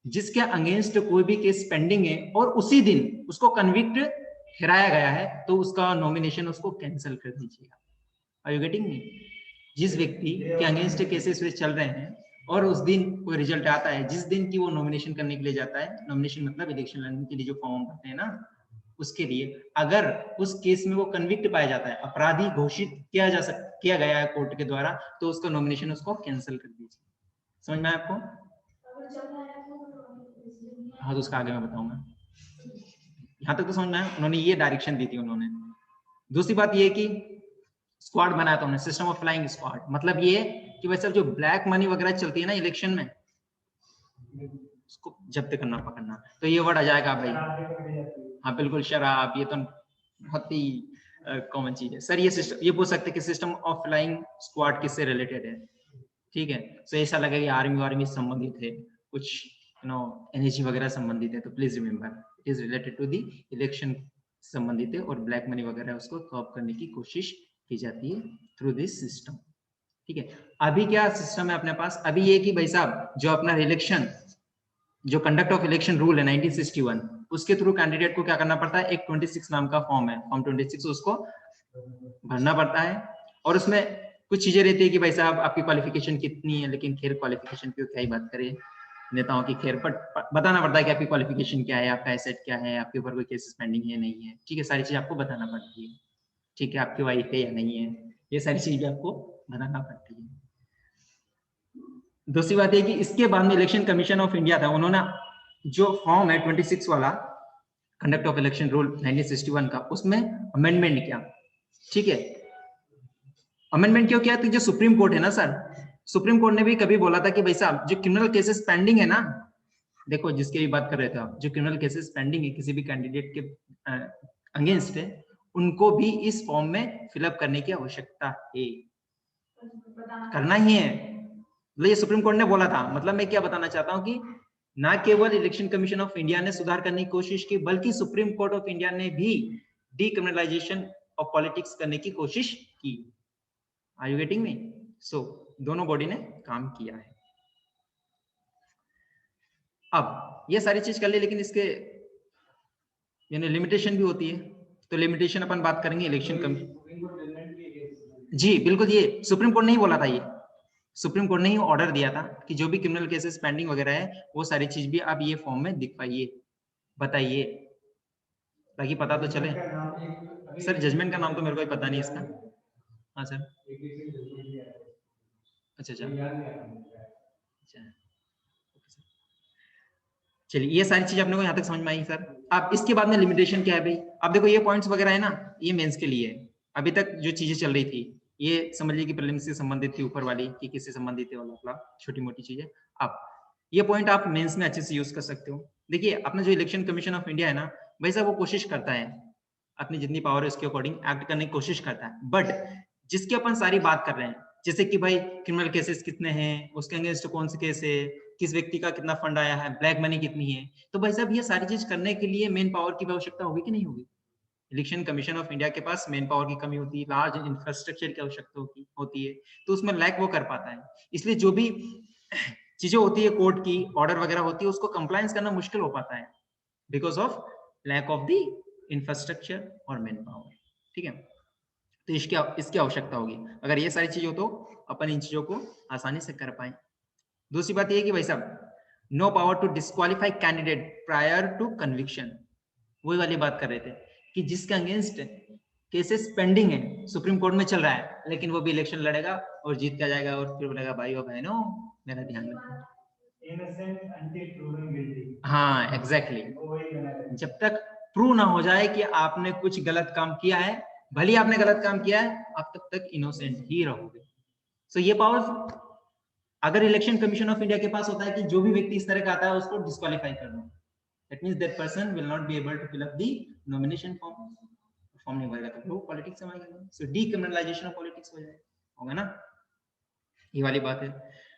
जिसके अगेंस्ट कोई भी केस पेंडिंग है और उसी दिन उसको कन्विक्ट ठहराया गया है, तो उसका नॉमिनेशन उसको कैंसिल कर दीजिएगा। Are you getting me? जिस व्यक्ति के अगेंस्ट केसेस चल रहे हैं और उस दिन कोई रिजल्ट आता है, जिस दिन की वो नॉमिनेशन करने के लिए जाता है, नॉमिनेशन मतलब इलेक्शन लड़ने के लिए जो फॉर्म भरते हैं ना, उसके लिए अगर उस केस में वो कन्विक्ट पाया जाता है, अपराधी घोषित किया गया है कोर्ट के द्वारा, तो उसका नॉमिनेशन उसको कैंसिल कर दीजिए। समझ में आया आपको? हाँ, तो उसका आगे मैं बताऊंगा। यहाँ तक तो समझ में आया? उन्होंने ये डायरेक्शन दी थी उन्होंने। दूसरी बात ये कि स्क्वाड बनाया था उन्होंने, सिस्टम ऑफ फ्लाइंग स्क्वाड। मतलब ये कि वैसे जो ब्लैक मनी वगैरह चलती है ना इलेक्शन में, उसको जब्त करना, पकड़ना। तो ये वर्ड आ जाएगा भाई। हाँ बिल्कुल, शराब, ये तो बहुत ही कॉमन चीज है सर। ये सिस्टम, ये पूछ सकते हैं कि सिस्टम ऑफ फ्लाइंग स्क्वाड किससे रिलेटेड है, ठीक है? तो ऐसा लगेगा कि आर्मी संबंधित है, कुछ एनर्जी वगैरह संबंधित है, तो please remember it is related to the election संबंधित है, और ब्लैक मनी वगैरह उसको कर्ब करने की कोशिश की जाती है थ्रू दिस सिस्टम, ठीक है? अभी क्या सिस्टम है अपने पास? अभी ये कि भाई साहब, जो अपना इलेक्शन, जो कंडक्ट ऑफ इलेक्शन रूल है 1961, उसके थ्रू कैंडिडेट को क्या करना पड़ता है? एक 26 नाम का फॉर्म है, फॉर्म 26, उसको भरना पड़ता है। और उसमें कुछ चीजें रहती है कि भाई साहब आपकी क्वालिफिकेशन कितनी है, लेकिन खैर क्वालिफिकेशन की क्या ही बात करें नेताओं की, खैर बट बताना पड़ता है कि आपकी क्वालिफिकेशन क्या है, आपका एसेट क्या है, आपके ऊपर कोई केसेस पेंडिंग है नहीं है, ठीक है? सारी चीज आपको बताना पड़ती है, ठीक है? आपकी वाइफ है या नहीं है, ये सारी चीज भी आपको बताना पड़ती है। दूसरी बात है कि इसके बाद में इलेक्शन कमीशन ऑफ इंडिया था, उन्होंने जो फॉर्म है 26 वाला कंडक्ट ऑफ इलेक्शन रूल 1961 का, उसमें अमेंडमेंट किया, ठीक है? अमेंडमेंट क्यों किया? तो जो सुप्रीम कोर्ट है ना सर, सुप्रीम कोर्ट ने भी कभी बोला था कि भाई साहब, जो क्रिमिनल केसेस पेंडिंग है ना, देखो जिसकी भी बात कर रहे थे आप, जो क्रिमिनल केसेस पेंडिंग है किसी भी कैंडिडेट के अगेंस्ट है, उनको भी इस फॉर्म में फिलअप करने की आवश्यकता है, करना ही है। ये सुप्रीम कोर्ट ने बोला था। मतलब मैं क्या बताना चाहता हूं कि ना केवल इलेक्शन कमीशन ऑफ इंडिया ने सुधार करने की कोशिश की, बल्कि सुप्रीम कोर्ट ऑफ इंडिया ने भी डीक्रिमिनलाइजेशन ऑफ पॉलिटिक्स करने की कोशिश की। Are you getting me? So दोनों बॉडी ने काम किया है। अब ये सारी चीज कर ली, लेकिन इसके यानी लिमिटेशन भी होती है। तो लिमिटेशन अपन बात करेंगे इलेक्शन कमीशन। जी बिल्कुल, ये सुप्रीम कोर्ट ने ही बोला था, ये सुप्रीम कोर्ट ने ही ऑर्डर दिया था कि जो भी क्रिमिनल केसेस पेंडिंग वगैरह है, वो सारी चीज भी आप ये फॉर्म में दिखवाइए, बताइए, ताकि पता तो चले। सर जजमेंट का नाम तो मेरे को पता नहीं इसका। हाँ सर, अच्छा अच्छा अच्छा, चलिए ये सारी चीज अपने को यहाँ तक समझ में आई सर। अब इसके बाद में लिमिटेशन क्या है भाई? अब देखो ये पॉइंट्स वगैरह है ना, ये मेंस के लिए है। अभी तक जो चीजें चल रही थी ये समझ लीजिए कि प्रीलिम्स से संबंधित थी, ऊपर वाली कि किससे संबंधित है वाला, छोटी मोटी चीजें। अब ये पॉइंट आप मेंस में अच्छे से यूज कर सकते हो। देखिए अपना जो इलेक्शन कमीशन ऑफ इंडिया है ना, भाई साहब वो कोशिश करता है अपनी जितनी पावर है उसके अकॉर्डिंग एक्ट करने की कोशिश करता है, बट जिसकी अपन सारी बात कर रहे हैं, जैसे कि भाई क्रिमिनल केसेस कितने हैं, उसके अगेंस्ट कौन से केस है, किस व्यक्ति का कितना फंड आया है, ब्लैक मनी कितनी है, तो भाई साहब ये सारी चीज करने के लिए मेन पावर की आवश्यकता होगी कि नहीं होगी? इलेक्शन कमीशन ऑफ इंडिया के पास मेन पावर की कमी होती है, लार्ज इंफ्रास्ट्रक्चर की आवश्यकता होती है, तो उसमें लैक वो कर पाता है। इसलिए जो भी चीजें होती है कोर्ट की ऑर्डर वगैरह होती है, उसको कंप्लायंस करना मुश्किल हो पाता है because of lack of the infrastructure और मैन पावर, ठीक है? तो इसकी आवश्यकता होगी। अगर ये सारी चीज हो तो अपन इन चीजों को आसानी से कर पाए। दूसरी बात ये कि भाई साहब no power to disqualify candidate prior to conviction. वही वाली बात कर रहे थे कि जिसके अगेंस्ट केसेस पेंडिंग है, सुप्रीम कोर्ट में चल रहा है, लेकिन वो भी इलेक्शन लड़ेगा और जीत के जाएगा और फिर बोलेगा भाई और बहनों मेरा ध्यान रखो। हाँ एग्जैक्टली, जब तक प्रूव ना हो जाए कि आपने कुछ गलत काम किया है, भले आपने गलत काम किया है, आप तब तक इनोसेंट ही रहोगे। सो ये पावर अगर इलेक्शन कमीशन ऑफ इंडिया के पास होता है कि जो भी व्यक्ति इस तरह का आता है उसको डिस्क्वालीफाई कर दो, that means that person will not be able to fill up the nomination form नहीं भरेगा, तो वो पॉलिटिक्स में आएगा। सो डीक्रिमिनलाइजेशन ऑफ पॉलिटिक्स हो जाएगा, होगा ना? ये वाली बात है।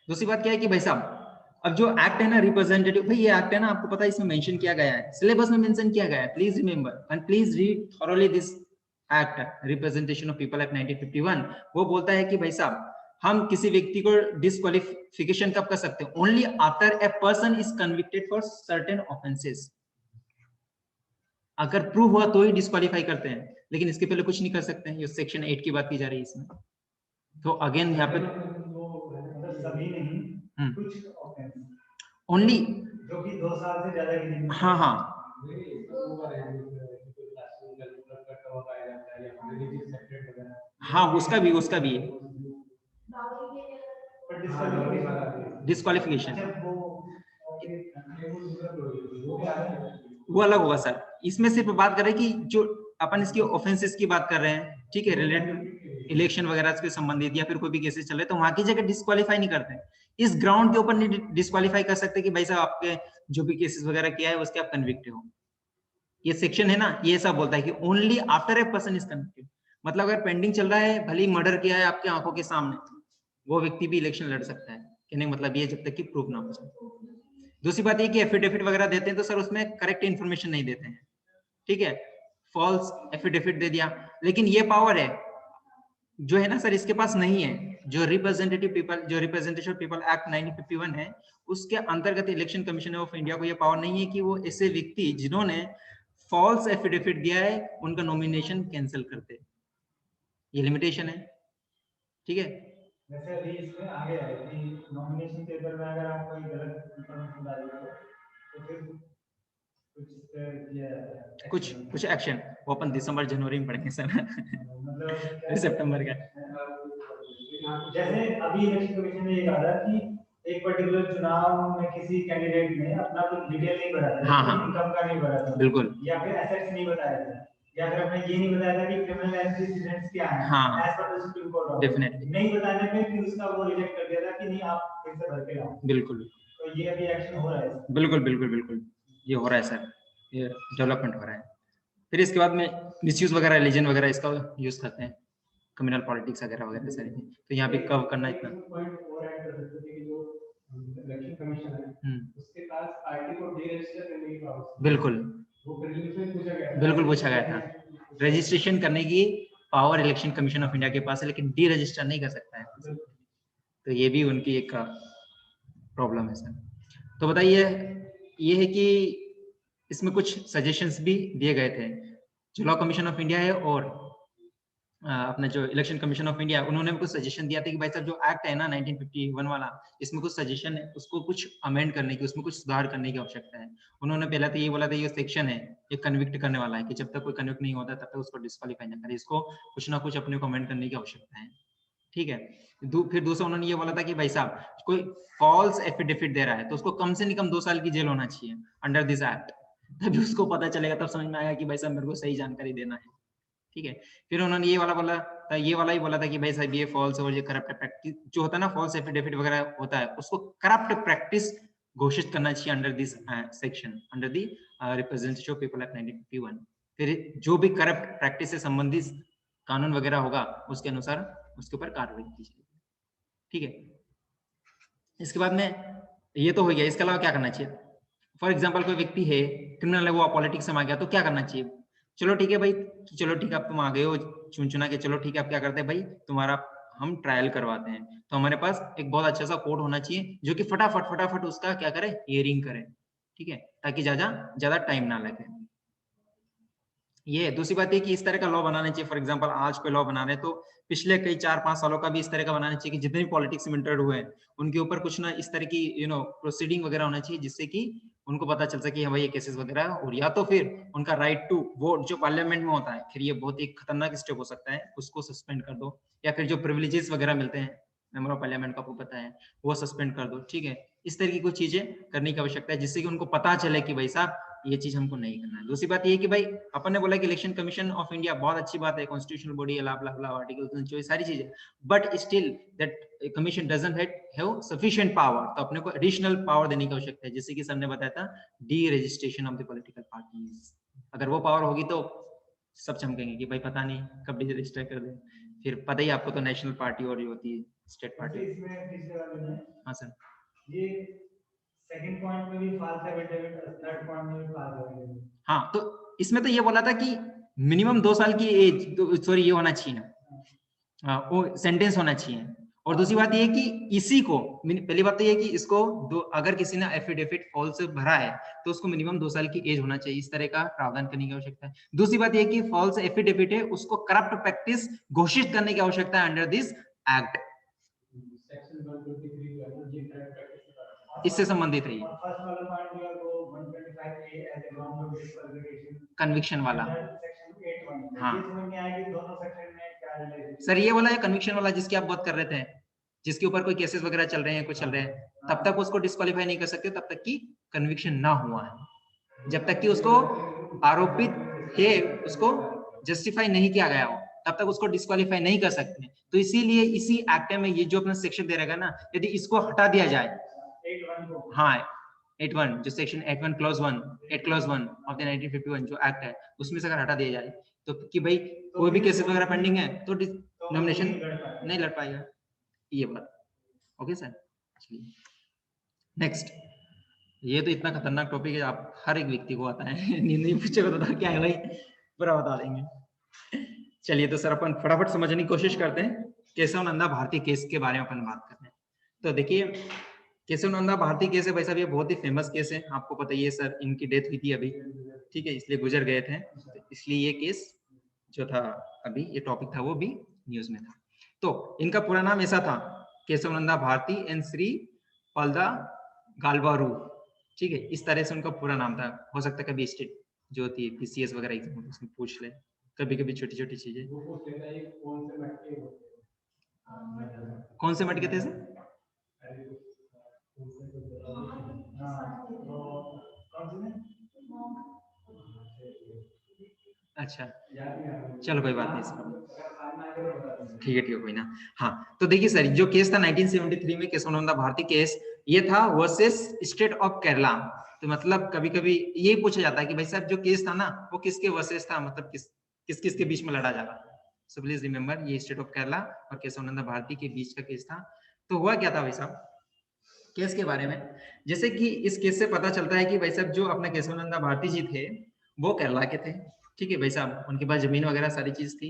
दूसरी बात क्या है कि भाई साहब अब जो एक्ट है ना रिप्रेजेंटेटिव, भाई ये एक्ट है ना, आपको पता है इसमें मेंशन किया गया है, सिलेबस में मेंशन किया गया है, please remember and please read thoroughly this act representation of people act 1951। वो बोलता है कि भाई साहब हम किसी व्यक्ति को डिस्क्वालिफिकेशन कब कर सकते हैं, only after a person is convicted for certain offences. अगर प्रूव हुआ तो ही डिस्क्वालीफाई करते हैं, लेकिन इसके पहले कुछ नहीं कर सकते हैं। ये सेक्शन 8 की बात की जा रही है इसमें। तो अगेन यहाँ पे सभी नहीं, कुछ ऑफेंस ओनली जो कि 2 साल से ज्यादा की, हाँ हाँ हाँ उसका भी डिस्क्वालिफिकेशन वो अलग होगा सर। इसमें सिर्फ बात कर रहे हैं कि जो अपन इसकी ऑफेंसेस की बात कर रहे हैं, ठीक है, रिलेटेड इलेक्शन वगैरह से संबंधित या फिर कोई भी केसेस चल रहे, तो वहां की जगह डिस्क्वालीफाई नहीं करते हैं। इस ग्राउंड के ऊपर नहीं डिस्क्वालीफाई कर सकते कि भाई साहब आपके जो भी केसेस वगैरह किया है उसके आप कन्विक्ट हो। ये सेक्शन है ना, ये सब बोलता है कि only after a person is convicted. मतलब अगर पेंडिंग चल रहा है, भले मर्डर किया है आपके आंखों के सामने, वो व्यक्ति भी इलेक्शन लड़ सकता है। कहने का मतलब ये जब तक कि प्रूफ ना हो जाए। दूसरी बात ये कि एफिडेविट वगैरह देते हैं तो सर उसमें करेक्ट इन्फॉर्मेशन नहीं देते हैं, ठीक है, फॉल्स एफिडेविट दे दिया। लेकिन ये पावर है जो है ना सर इसके पास नहीं है। जो रिप्रेजेंटेशन पीपल एक्ट 1951 है, उसके अंतर्गत इलेक्शन कमीशन ऑफ इंडिया को ये पावर नहीं है कि वो ऐसे व्यक्ति जिन्होंने फॉल्स एफिडेविट दिया है उनका नॉमिनेशन कैंसिल करते। ये लिमिटेशन है, ठीक है। वैसे अभी इसमें आगे है कि नॉमिनेशन पेपर में अगर आप कोई गलत इंफॉर्मेशन डाल दो तो फिर कुछ एक्शन वो अपन दिसंबर जनवरी में पढ़ेंगे सर। मतलब सितंबर का जैसे अभी इलेक्शन कमीशन ने ये कहा था कि एक पर्टिकुलर चुनाव में किसी कैंडिडेट ने अपना कुछ डिटेल नहीं भरा था, हाँ हाँ इनकम का नहीं भरा था बिल्कुल, या फिर एसेट्स नहीं बताया था, या फिर आपने ये नहीं बताया था कि क्रिमिनल एंटीसीडेंट्स क्या हैं, हाँ as per the supreme court definitely नहीं बताने पे फिर उसका वो रिजेक्ट कर दिया था कि नहीं आप फिर से भर के लाओ। बिल्कुल तो ये अभी एक्शन हो रहा है। बिल्कुल ये हो रहा है सर, ये डेवलपमेंट हो रहा है। फिर इसके बाद में मिसयूज वगैरह रिलीजन वगैरह इसका यूज करते हैं, कम्युनल पॉलिटिक्स वगैरह सारी। तो यहाँ पे कब करना इतना इलेक्शन कमीशन है उसके पास पार्टी को डीरजिस्टर करने की पावर, बिल्कुल वो बिल्कुल पूछा गया था, रजिस्ट्रेशन करने की power election commission of India के पास है, लेकिन डी रजिस्टर नहीं कर सकता है। तो ये भी उनकी एक प्रॉब्लम है सर। तो बताइए ये है कि इसमें कुछ सजेशंस भी दिए गए थे। जो लॉ कमीशन ऑफ इंडिया है और अपना जो इलेक्शन कमीशन ऑफ इंडिया, उन्होंने कुछ सजेशन दिया था कि भाई साहब जो एक्ट है ना 1951 वाला, इसमें कुछ सजेशन है उसको कुछ अमेंड करने की, उसमें कुछ सुधार करने की आवश्यकता है। उन्होंने पहले तो ये बोला था ये सेक्शन है ये कन्विक्ट करने वाला है कि जब तक कोई कन्विक्ट नहीं होता तब तक उसको डिस्क्वालीफाई ना करे, इसको कुछ ना कुछ अपने को अमेंड करने की आवश्यकता है, ठीक है। फिर दूसरा उन्होंने ये बोला था कि भाई साहब कोई फॉल्स एफिडेविट दे रहा है तो उसको कम से कम 2 साल की जेल होना चाहिए अंडर दिस एक्ट, तभी उसको पता चलेगा, तब समझ में आएगा कि भाई साहब मेरे को सही जानकारी देना है, ठीक है। फिर उन्होंने ये वाला ही बोला था कि भाई साहब ये फॉल्स और ये करप्ट प्रैक्टिस जो होता है ना, फॉल्स एफिडेविट वगैरह होता है, उसको करप्ट प्रैक्टिस घोषित करना चाहिए under this section, under the representation of people act 1951। फिर जो भी करप्ट प्रैक्टिस से संबंधित कानून वगैरह होगा उसके अनुसार उसके ऊपर कार्रवाई की जाएगी, ठीक है। इसके बाद में ये तो हो गया, इसके अलावा क्या करना चाहिए? फॉर एग्जाम्पल कोई व्यक्ति है क्रिमिनल है, वो पॉलिटिक्स में आ गया तो क्या करना चाहिए? चलो ठीक है भाई, चलो ठीक है आप तुम आ गए हो चुन चुना के, चलो ठीक है आप क्या करते हैं भाई, तुम्हारा हम ट्रायल करवाते हैं। तो हमारे पास एक बहुत अच्छा सा कोर्ट होना चाहिए जो कि फटाफट उसका क्या करे, हियरिंग करे, ठीक है, ताकि ज्यादा टाइम ना लगे। ये दूसरी बात है कि इस तरह का लॉ बनाना चाहिए। फॉर एग्जांपल आज कोई लॉ बना रहे हैं तो पिछले कई 4-5 सालों का भी इस तरह का बनाना चाहिए कि जितने भी पॉलिटिक्स में इंटर्ड हुए हैं उनके ऊपर कुछ ना इस तरह की प्रोसीडिंग वगैरह होना चाहिए, जिससे कि उनको पता चल सके हाँ भाई ये केसेस वगैरह, और या तो फिर उनका राइट टू वोट जो पार्लियामेंट में होता है, फिर ये बहुत ही खतरनाक स्टेप हो सकता है, उसको सस्पेंड कर दो, या फिर जो प्रिविलेजेस वगैरह मिलते हैं मेंबर ऑफ पार्लियामेंट का, आपको पता है, वो सस्पेंड कर दो, ठीक है। इस तरह की कुछ चीजें करने की आवश्यकता है जिससे कि उनको पता चले कि भाई साहब ये चीज हमको नहीं करना है। दूसरी बात ये कि भाई अपन ने बोला कि इलेक्शन कमीशन ऑफ इंडिया बहुत अच्छी बात है, कॉन्स्टिट्यूशनल बॉडी है, आर्टिकल 24 सारी चीजें, but still that commission doesn't have sufficient power, तो अपने को एडिशनल पावर देने की आवश्यकता है, जैसे कि सर ने बताया था D registration of the political parties. अगर वो पावर होगी तो सब चमकेंगे कि भाई पता नहीं कब डी रजिस्टर कर दे, फिर पता ही आपको तो नेशनल पार्टी और होती है स्टेट पार्टी। इसमें पिछले वाले में हाँ सर, ये सेकंड पॉइंट में भी फॉल्स एफिडेविट, थर्ड पॉइंट में भी फॉल्स एफिडेविट। हाँ तो इसमें तो ये बोला था कि मिनिमम 2 साल की एज, सॉरी ये होना चाहिए, वो सेंटेंस होना चाहिए। और दूसरी बात ये है कि इसी को, पहली बात तो ये है कि इसको अगर किसी ने एफिडेविट फॉल्स भरा है तो उसको मिनिमम 2 साल की एज होना चाहिए, इस तरह का प्रावधान करने की आवश्यकता है। दूसरी बात ये है कि फॉल्स एफिडेविट है उसको करप्ट प्रैक्टिस घोषित करने की आवश्यकता है अंडर दिस एक्ट, सेक्शन 123 जो ये करप्ट प्रैक्टिस इससे संबंधित है ये फर्स्ट वाला पॉइंट जो है वो 125 A as a ground of disqualification conviction वाला। सेक्शन 81 हाँ। ये समझ में आया कि दोनों सेक्शन में क्या रिलेशन। सर ये वाला है कन्विक्शन वाला जिसकी आप बात कर रहे थे, जिसके ऊपर कोई केसेस वगैरह चल रहे हैं, कुछ चल रहे हैं, तब तक उसको डिस्क्वालीफाई नहीं कर सकते तब तक कि कन्विक्शन ना हुआ है। जब तक कि उसको आरोपित है उसको जस्टिफाई नहीं किया गया हो तब तक उसको डिस्क्वालीफाई नहीं कर सकते। तो इसीलिए इसी एक्ट में ये जो अपना सेक्शन दे रहेगा ना, यदि इसको हटा दिया जाए, हाँ 81 जो section 81 clause 1 8 clause 1 of the 1951 जो एक्ट है उसमें से अगर हटा दिया जाए तो कि भाई कोई भी केसेस वगैरह पेंडिंग है तो नॉमिनेशन नहीं लड़ पाएगा, ये बात। Okay sir, next. ये तो इतना खतरनाक टॉपिक है, आप हर एक व्यक्ति को आता है नींद नहीं पूछे तो क्या है भाई, पूरा बता देंगे। चलिए तो सर अपन फटाफट समझने की कोशिश करते हैं। केशव नंदा भारती केस के बारे में अपन बात करते हैं। तो देखिए केशव नंदा भारती केस है भाई साहब, ये बहुत ही फेमस केस है, आपको पता ही है सर, इनकी डेथ हुई थी अभी, ठीक है, इसलिए गुजर गए थे, तो इसलिए ये केस जो था अभी ये टॉपिक था वो भी न्यूज में था। तो इनका पूरा नाम ऐसा था, केशव नंदा भारती एंड श्री पल्दा गालवारू, ठीक है, इस तरह से उनका पूरा नाम था। हो सकता है कभी स्टेट जो थी पीसीएस वगैरह एग्जाम उसमें पूछ ले, कभी कभी छोटी छोटी चीजें। कौन से मटके थे सर? अच्छा चलो कोई बात नहीं सर, ठीक है कोई ना। हाँ तो देखिए सर जो केस था 1973 में केशव नंदा भारती केस, ये था वर्सेस स्टेट ऑफ केरला। तो मतलब कभी कभी ये पूछा जाता है कि भाई साहब जो केस था ना वो किसके वर्सेस था, मतलब किस के बीच में लड़ा जा रहा था। सो प्लीज रिमेम्बर ये स्टेट ऑफ केरला और केशव नंदा भारती के बीच का केस था। तो हुआ क्या था भाई साहब केस के बारे में, जैसे कि इस केस से पता चलता है कि भाई साहब जो अपने केशव नंदा भारती जी थे वो केरला के थे, ठीक है भाई साहब, उनके पास जमीन वगैरह सारी चीज थी,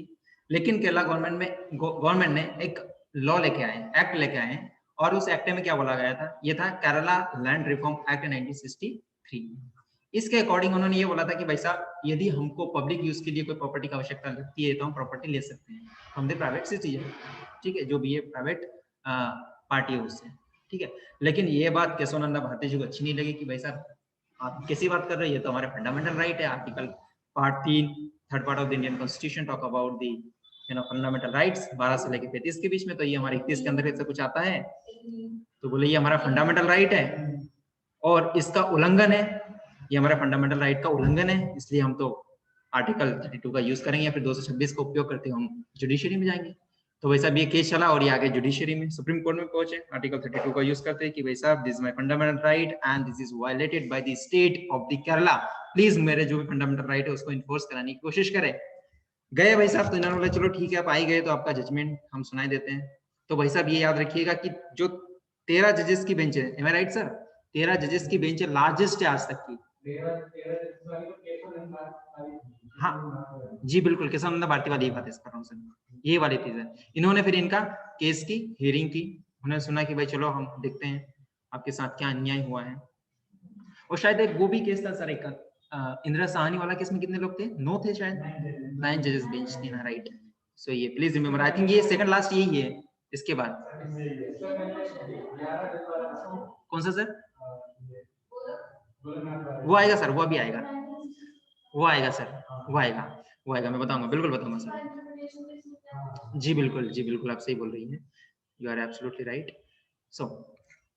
लेकिन केरला गवर्नमेंट ने एक लॉ लेके आए, एक्ट लेके आए, और उस एक्ट में क्या बोला गया था, ये था केरला लैंड रिफॉर्म एक्ट 1963। इसके अकॉर्डिंग उन्होंने ये बोला था कि भाई साहब यदि हमको पब्लिक यूज के लिए कोई प्रॉपर्टी की आवश्यकता लगती है तो हम प्रॉपर्टी ले सकते हैं, हम दे प्राइवेट से चीज है, ठीक है, जो भी ये प्राइवेट पार्टी है उससे, ठीक है। लेकिन ये बात केशव नंदा भारती जी को अच्छी नहीं लगी कि भाई साहब आप कैसी बात कर रहे हैं, ये तो हमारे फंडामेंटल राइट है, article part 3 third part of the Indian constitution talk about the fundamental rights 12 से लेकर 35 के बीच में, तो ये हमारे 31 के अंदर ऐसा कुछ आता है, तो बोले ये हमारा फंडामेंटल राइट है और इसका उल्लंघन है, ये हमारे फंडामेंटल राइट का उल्लंघन है, इसलिए हम तो आर्टिकल 32 का यूज करेंगे या फिर 226 का उपयोग करते हम जुडिशरी में जाएंगे। तो वैसा भी ये केस चला और ये आगे जुडिशरी में सुप्रीम कोर्ट में पहुंचे, आर्टिकल 32 का यूज करते हैं कि भाई साहब this is my fundamental right and this is violated by the state of the Kerala, please मेरे जो भी फंडामेंटल राइट है उसको इन्फोर्स कराने की कोशिश करें। गए भाई साहब, तो इन्होंने बोला चलो ठीक है आप आई गए तो आपका जजमेंट हम सुनाई देते हैं। तो भाई साहब ये याद रखिएगा कि जो 13 जजेस की बेंच है, एम आई राइट सर, 13 जजेस की बेंच है, लार्जेस्ट है आज तक की। हाँ जी बिल्कुल, केशव नंदा भारती वाली बात कर रहा हूँ सर, ये वाली चीज है। इन्होंने फिर इनका केस की हियरिंग की, उन्होंने सुना कि भाई चलो हम देखते हैं आपके साथ क्या अन्याय हुआ है। और शायद एक वो भी केस था सर, एक इंदिरा साहनी वाला केस में कितने लोग थे, 9 थे शायद, 9 जजेस बेंच थी ना, राइट। सो ये प्लीज रिमेम्बर, आई थिंक ये सेकंड लास्ट यही है। इसके बाद कौन सा सर, वो आएगा सर, वो अभी आएगा, वो आएगा सर, वो आएगा, वो आएगा, मैं बताऊंगा, बिल्कुल बताऊंगा सर। जी बिल्कुल आप सही बोल रही हैं, यू आर एब्सोल्युटली राइट। सो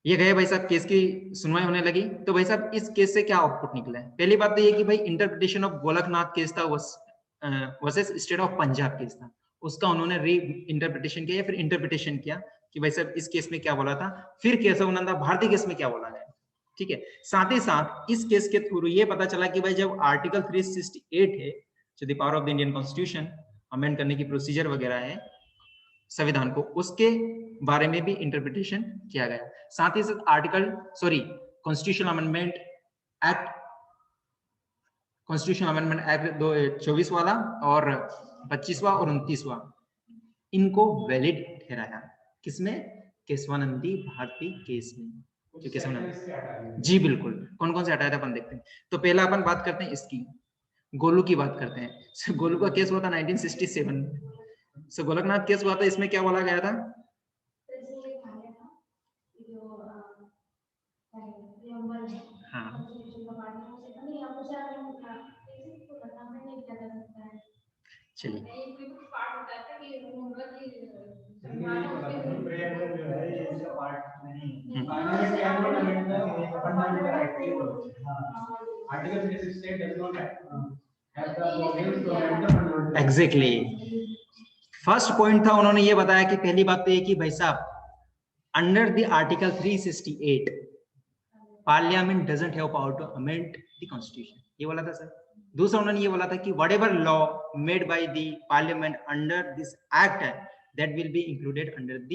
ये गए भाई साहब, केस की सुनवाई होने लगी। तो भाई साहब इस केस से क्या आउटपुट निकला है, पहली बात तो ये कि भाई इंटरप्रिटेशन ऑफ गोलकनाथ केस था versus state of Punjab case था, उसका उन्होंने री इंटरप्रिटेशन किया या फिर इंटरप्रिटेशन किया कि भाई साहब इस केस में क्या बोला था, फिर केशव नंदा भारती केस में क्या बोला गया, ठीक है। साथ ही साथ इस केस के थ्रू ये पता चला कि भाई जब आर्टिकल 368 है जो the power of the Indian constitution amend करने की प्रोसीजर वगैरह है संविधान को, उसके बारे में भी इंटरप्रिटेशन किया गया। साथ ही साथ कॉन्स्टिट्यूशनल अमेंडमेंट एक्ट 24 वाला और 25वां और 29वां इनको वैलिड ठहराया। किसमें? केशवानंदी भारती केस में। जो केशवानंद जी बिल्कुल, कौन कौन से हटाया था अपन देखते हैं। तो पहला अपन बात करते हैं इसकी, गोलू की बात करते हैं। गोलू का केस हुआ था 1967। गोलकनाथ केस हुआ था, इसमें क्या बोला गया था? हाँ चलिए, एग्जैक्टली फर्स्ट पॉइंट था, उन्होंने ये बताया कि पहली बात तो ये कि भाई साहब under the article 368 Parliament doesn't have power to amend the Constitution, ये बोला था सर। दूसरा उन्होंने ये बोला था कि whatever law made by the Parliament under this act that will be included under the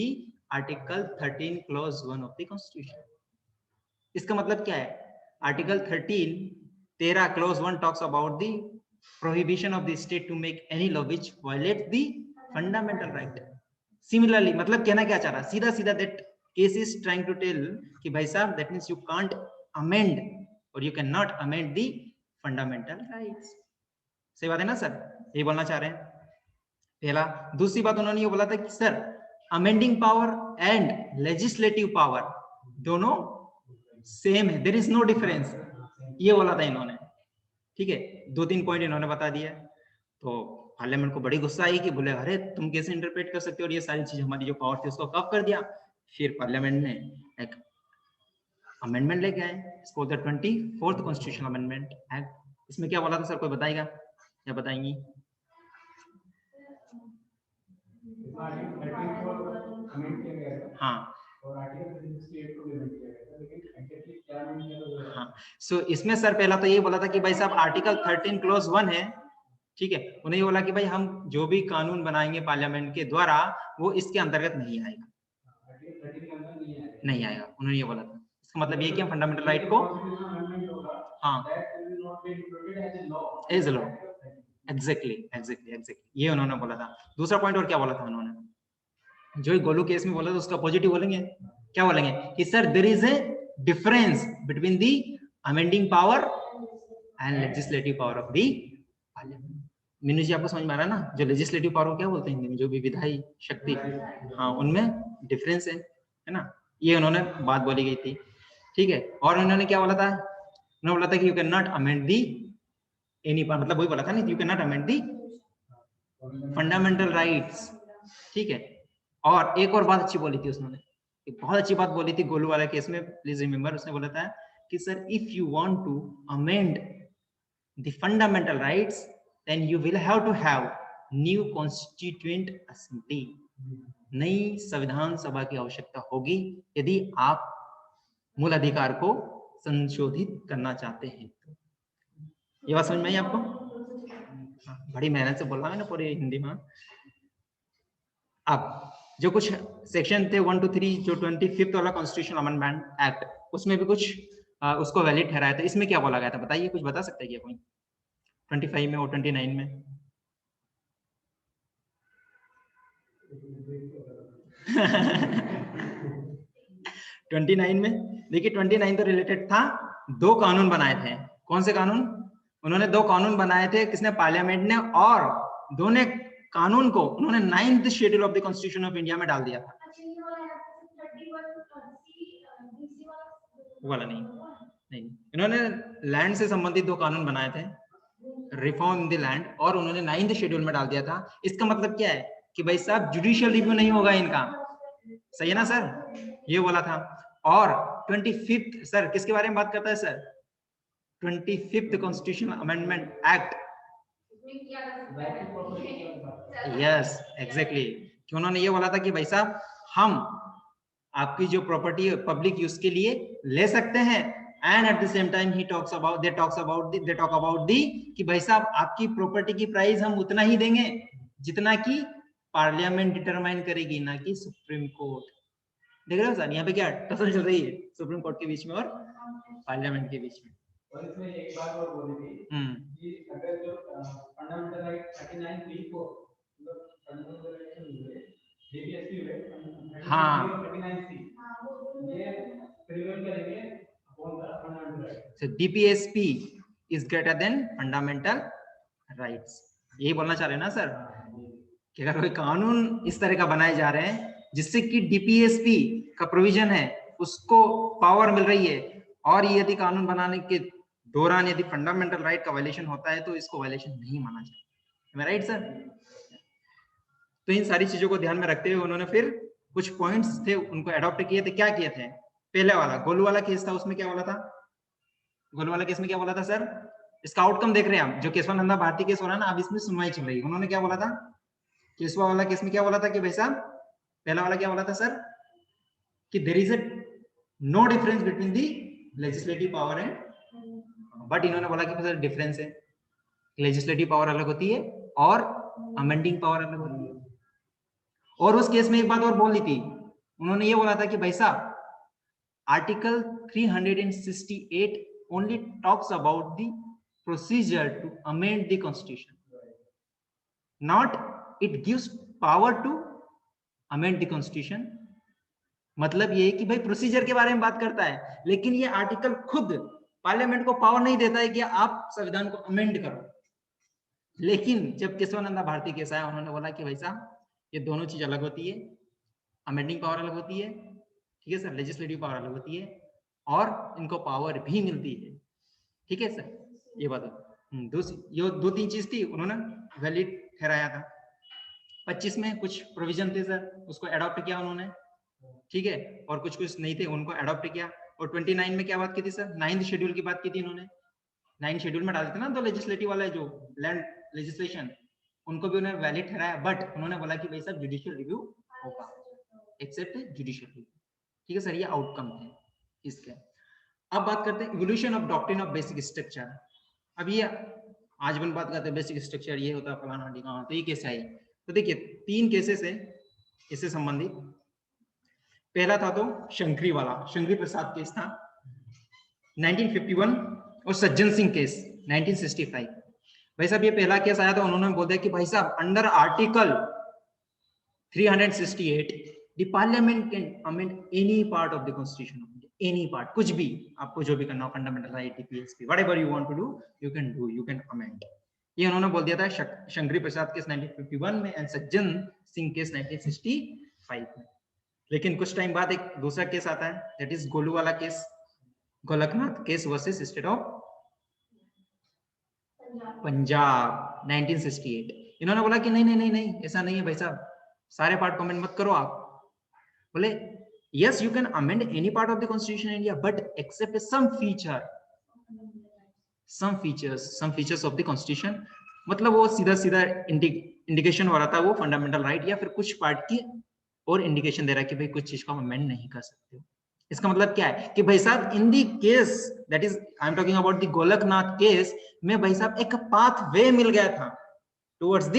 article 13 clause 1 of the Constitution. इसका मतलब क्या है? Article 13 clause 1 talks about the prohibition of the state to make any law which violates the fundamental right. Similarly मतलब कहना क्या चाह रहा, सीधा सीधा that case is trying to tell कि भाई साहब that means you can't amend और you can not amend the fundamental rights. सही बात है ना सर? ये बोलना चाह रहे हैं पहला। दूसरी बात उन्होंने ये बोला था कि sir amending power and legislative power दोनों सेम है, देयर इज नो डिफरेंस, ये बोला था इन्होंने। ठीक है, 2-3 पॉइंट इन्होंने बता दिया। तो पार्लियामेंट को बड़ी गुस्सा आई कि बोले अरे तुम कैसे इंटरप्रेट कर सकते हो, और ये सारी चीज हमारी जो पावर थी उसको कब कर दिया। फिर पार्लियामेंट ने एक अमेंडमेंट लेके आए इसको, the 24th constitutional amendment act. इसमें क्या बोला था सर, कोई बताएगा या बताएंगी? हाँ हाँ, सो इसमें सर पहला तो ये बोला था कि भाई साहब आर्टिकल 13 क्लॉज 1 है, ठीक है, उन्हें ये बोला कि भाई हम जो भी कानून बनाएंगे पार्लियामेंट के द्वारा वो इसके अंतर्गत नहीं आएगा, नहीं आएगा, उन्होंने ये बोला था। इसका मतलब ये कि हम फंडामेंटल राइट को हाँ एज लॉ, एग्जैक्टली ये उन्होंने बोला था। दूसरा पॉइंट और क्या बोला था उन्होंने, जो गोलू केस में बोला था उसका पॉजिटिव बोलेंगे, क्या बोलेंगे कि sir there is a difference between the amending power and legislative power of the parliament. Meenu ji आपको समझ में आ रहा है ना, जो लेजिस्लेटिव पावर क्या बोलते हैं हिंदी में, जो भी विधायी शक्ति, हाँ उनमें डिफरेंस है ना, ये उन्होंने बात बोली गई थी। ठीक है, और उन्होंने क्या बोला था, उन्होंने बोला था कि you can not amend the any power, मतलब वही बोला था ना, you can not amend the fundamental rights. ठीक है, और एक और बात अच्छी बोली थी उसने, एक बहुत अच्छी बात बोली थी गोलू वाला केस में, प्लीज रिमेंबर, उसने बोला था कि sir if you want to amend the fundamental rights then you will have to have new constituent assembly, नई संविधान सभा की आवश्यकता होगी यदि आप मूल अधिकार को संशोधित करना चाहते हैं। ये बात समझ में आई आपको? बड़ी मेहनत से बोला मैंने पूरी हिंदी में। अब जो कुछ सेक्शन थे 1 to 3 जो 25th वाला कॉन्स्टिट्यूशनल अमेंडमेंट एक्ट, उसमें भी कुछ उसको वैलिड ठहराया था। इसमें क्या बोला गया था बताइए, कुछ बता सकते हैं क्या कोई 25 में और 29 में? ट्वेंटी 29 में देखिए, 29 तो रिलेटेड था, 2 कानून बनाए थे। कौन से कानून? उन्होंने 2 कानून बनाए थे, किसने? पार्लियामेंट ने, और दोनों कानून को उन्होंने 9th schedule of the constitution of India में डाल दिया था। वाला नहीं, इन्होंने लैंड से संबंधित 2 कानून बनाए थे, रिफॉर्म इन द लैंड, और उन्होंने 9th शेड्यूल में डाल दिया था। इसका मतलब क्या है कि भाई साहब जुडिशियल रिव्यू नहीं होगा इनका, सही है ना सर, ये बोला था। और 25th सर किसके बारे में बात करता है sir? 25th constitutional amendment act, yes exactly, कि उन्होंने ये बोला था कि भाई साहब हम आपकी जो प्रॉपर्टी है पब्लिक यूज के लिए ले सकते हैं, and at the same time he talks about they talk about the कि भाई साहब आपकी प्रॉपर्टी की प्राइस हम उतना ही देंगे जितना कि पार्लियामेंट डिटरमाइन करेगी, ना कि सुप्रीम कोर्ट। देख रहे हो सर, यहाँ पे क्या टसल चल रही है सुप्रीम कोर्ट के बीच में और पार्लियामेंट के बीच में। और इसमें एक बात और बोली थी कि अगर जो फंडामेंटल राइट 39(3) को मतलब फंडामेंटल राइट डीपीएसपी है, हाँ 39(3) ये प्रिवेल करेंगे upon the fundamental right. So DPSP is greater than fundamental rights, यही बोलना चाह रहे हैं ना सर, कि अगर कोई कानून इस तरह का बनाए जा रहे हैं जिससे कि डीपीएसपी का प्रोविजन है उसको पावर मिल रही है, और यदि कानून बनाने के दौरान यदि फंडामेंटल राइट का वायलेशन होता है तो इसको वायलेशन नहीं माना जाए। Right sir? तो इन सारी चीजों को ध्यान में रखते हुए उन्होंने फिर कुछ पॉइंट्स थे उनको अडॉप्ट किए थे। क्या किए थे? पहले वाला गोलू वाला केस था, उसमें क्या बोला था? गोलू वाला केस में क्या बोला था सर? इसका आउटकम देख रहे हैं आप, जो केशवानंदा भारती केस हो रहा है ना, अब इसमें सुनवाई चल रही है। उन्होंने क्या बोला था केशवा वाला केस में? क्या बोला था कि भाई साहब, पहला वाला क्या बोला था सर, कि there is no difference between the legislative power and, but इन्होंने बोला कि सर डिफरेंस है, लेजिस्लेटिव पावर अलग होती है और अमेंडिंग पावर अलग होती है। और उस केस में एक बात और बोल दी थी, उन्होंने ये बोला था कि भाई साहब article 368 only talks about the procedure to amend the constitution, not it gives power to amend the constitution। मतलब ये कि भाई प्रोसीजर के बारे में बात करता है, लेकिन ये आर्टिकल खुद पार्लियामेंट को पावर नहीं देता है कि आप संविधान को अमेंड करो। लेकिन जब केशवानंदा भारती केस आया, उन्होंने बोला कि भाई साहब ये दोनों चीज अलग होती है, अमेंडिंग पावर अलग होती है, ठीक है सर, लेजिस्लेटिव पावर अलग होती है, और इनको पावर भी मिलती है, ठीक है सर। ये बात ये दो तीन चीज थी, उन्होंने वैलिड ठहराया था। 25 में कुछ प्रोविजन थे सर, उसको अडॉप्ट किया उन्होंने, ठीक है, और कुछ कुछ नहीं थे उनको अडॉप्ट किया। और 29 में क्या बात की थी सर? 9th शेड्यूल की बात की थी उन्होंने। 9th शेड्यूल में डालते ना तो लेजिस्लेटिव वाला जो लैंड लेजिस्लेशन, उनको भी उन्होंने वैलिड ठहराया, बट उन्होंने बोला कि भाई साहब जुडिशियल रिव्यू होगा, एक्सेप्ट जुडिशियल रिव्यू, ठीक है सर। ये आउटकम है इसके। अब बात करते हैं evolution of doctrine of basic structure. अब ये आज अपन बात करते हैं बेसिक स्ट्रक्चर ये होता है फलाना ढिकाना, तो ये कैसे आई? तो देखिए 3 केसेस है इससे संबंधित। पहला था तो शंकरी वाला, शंकरी प्रसाद केस था 1951, और सज्जन सिंह केस 1965। भाई साहब ये पहला केस आया था, उन्होंने बोल दिया कि भाई साहब under article 368 the Parliament can amend any part of the Constitution, any part, कुछ भी आपको जो भी करना हो, fundamental right, DPSP, whatever you want to do you can do, you can amend. ये उन्होंने बोल दिया था शंकरी प्रसाद केस 1951 में एंड सज्जन सिंह केस 1965 में। लेकिन कुछ टाइम बाद एक दूसरा केस आता है, दैट इज गोलू वाला case, Golaknath case versus state of Punjab 1968। इन्होंने बोला कि नहीं नहीं नहीं नहीं, ऐसा नहीं है भाई साहब, सारे पार्ट को अमेंड मत करो आप। बोले yes you can amend any part of the constitution in India but except some features of the constitution। मतलब वो सीधा सीधा इंडिकेशन हो रहा था वो फंडामेंटल राइट या फिर कुछ पार्ट की और इंडिकेशन दे रहा है कि भाई कुछ चीज को अमेंड नहीं कर सकते हो। इसका मतलब क्या है कि भाई साहब in the case that is I am talking about the Golaknath case में भाई साहब एक पाथ वे मिल गया था towards the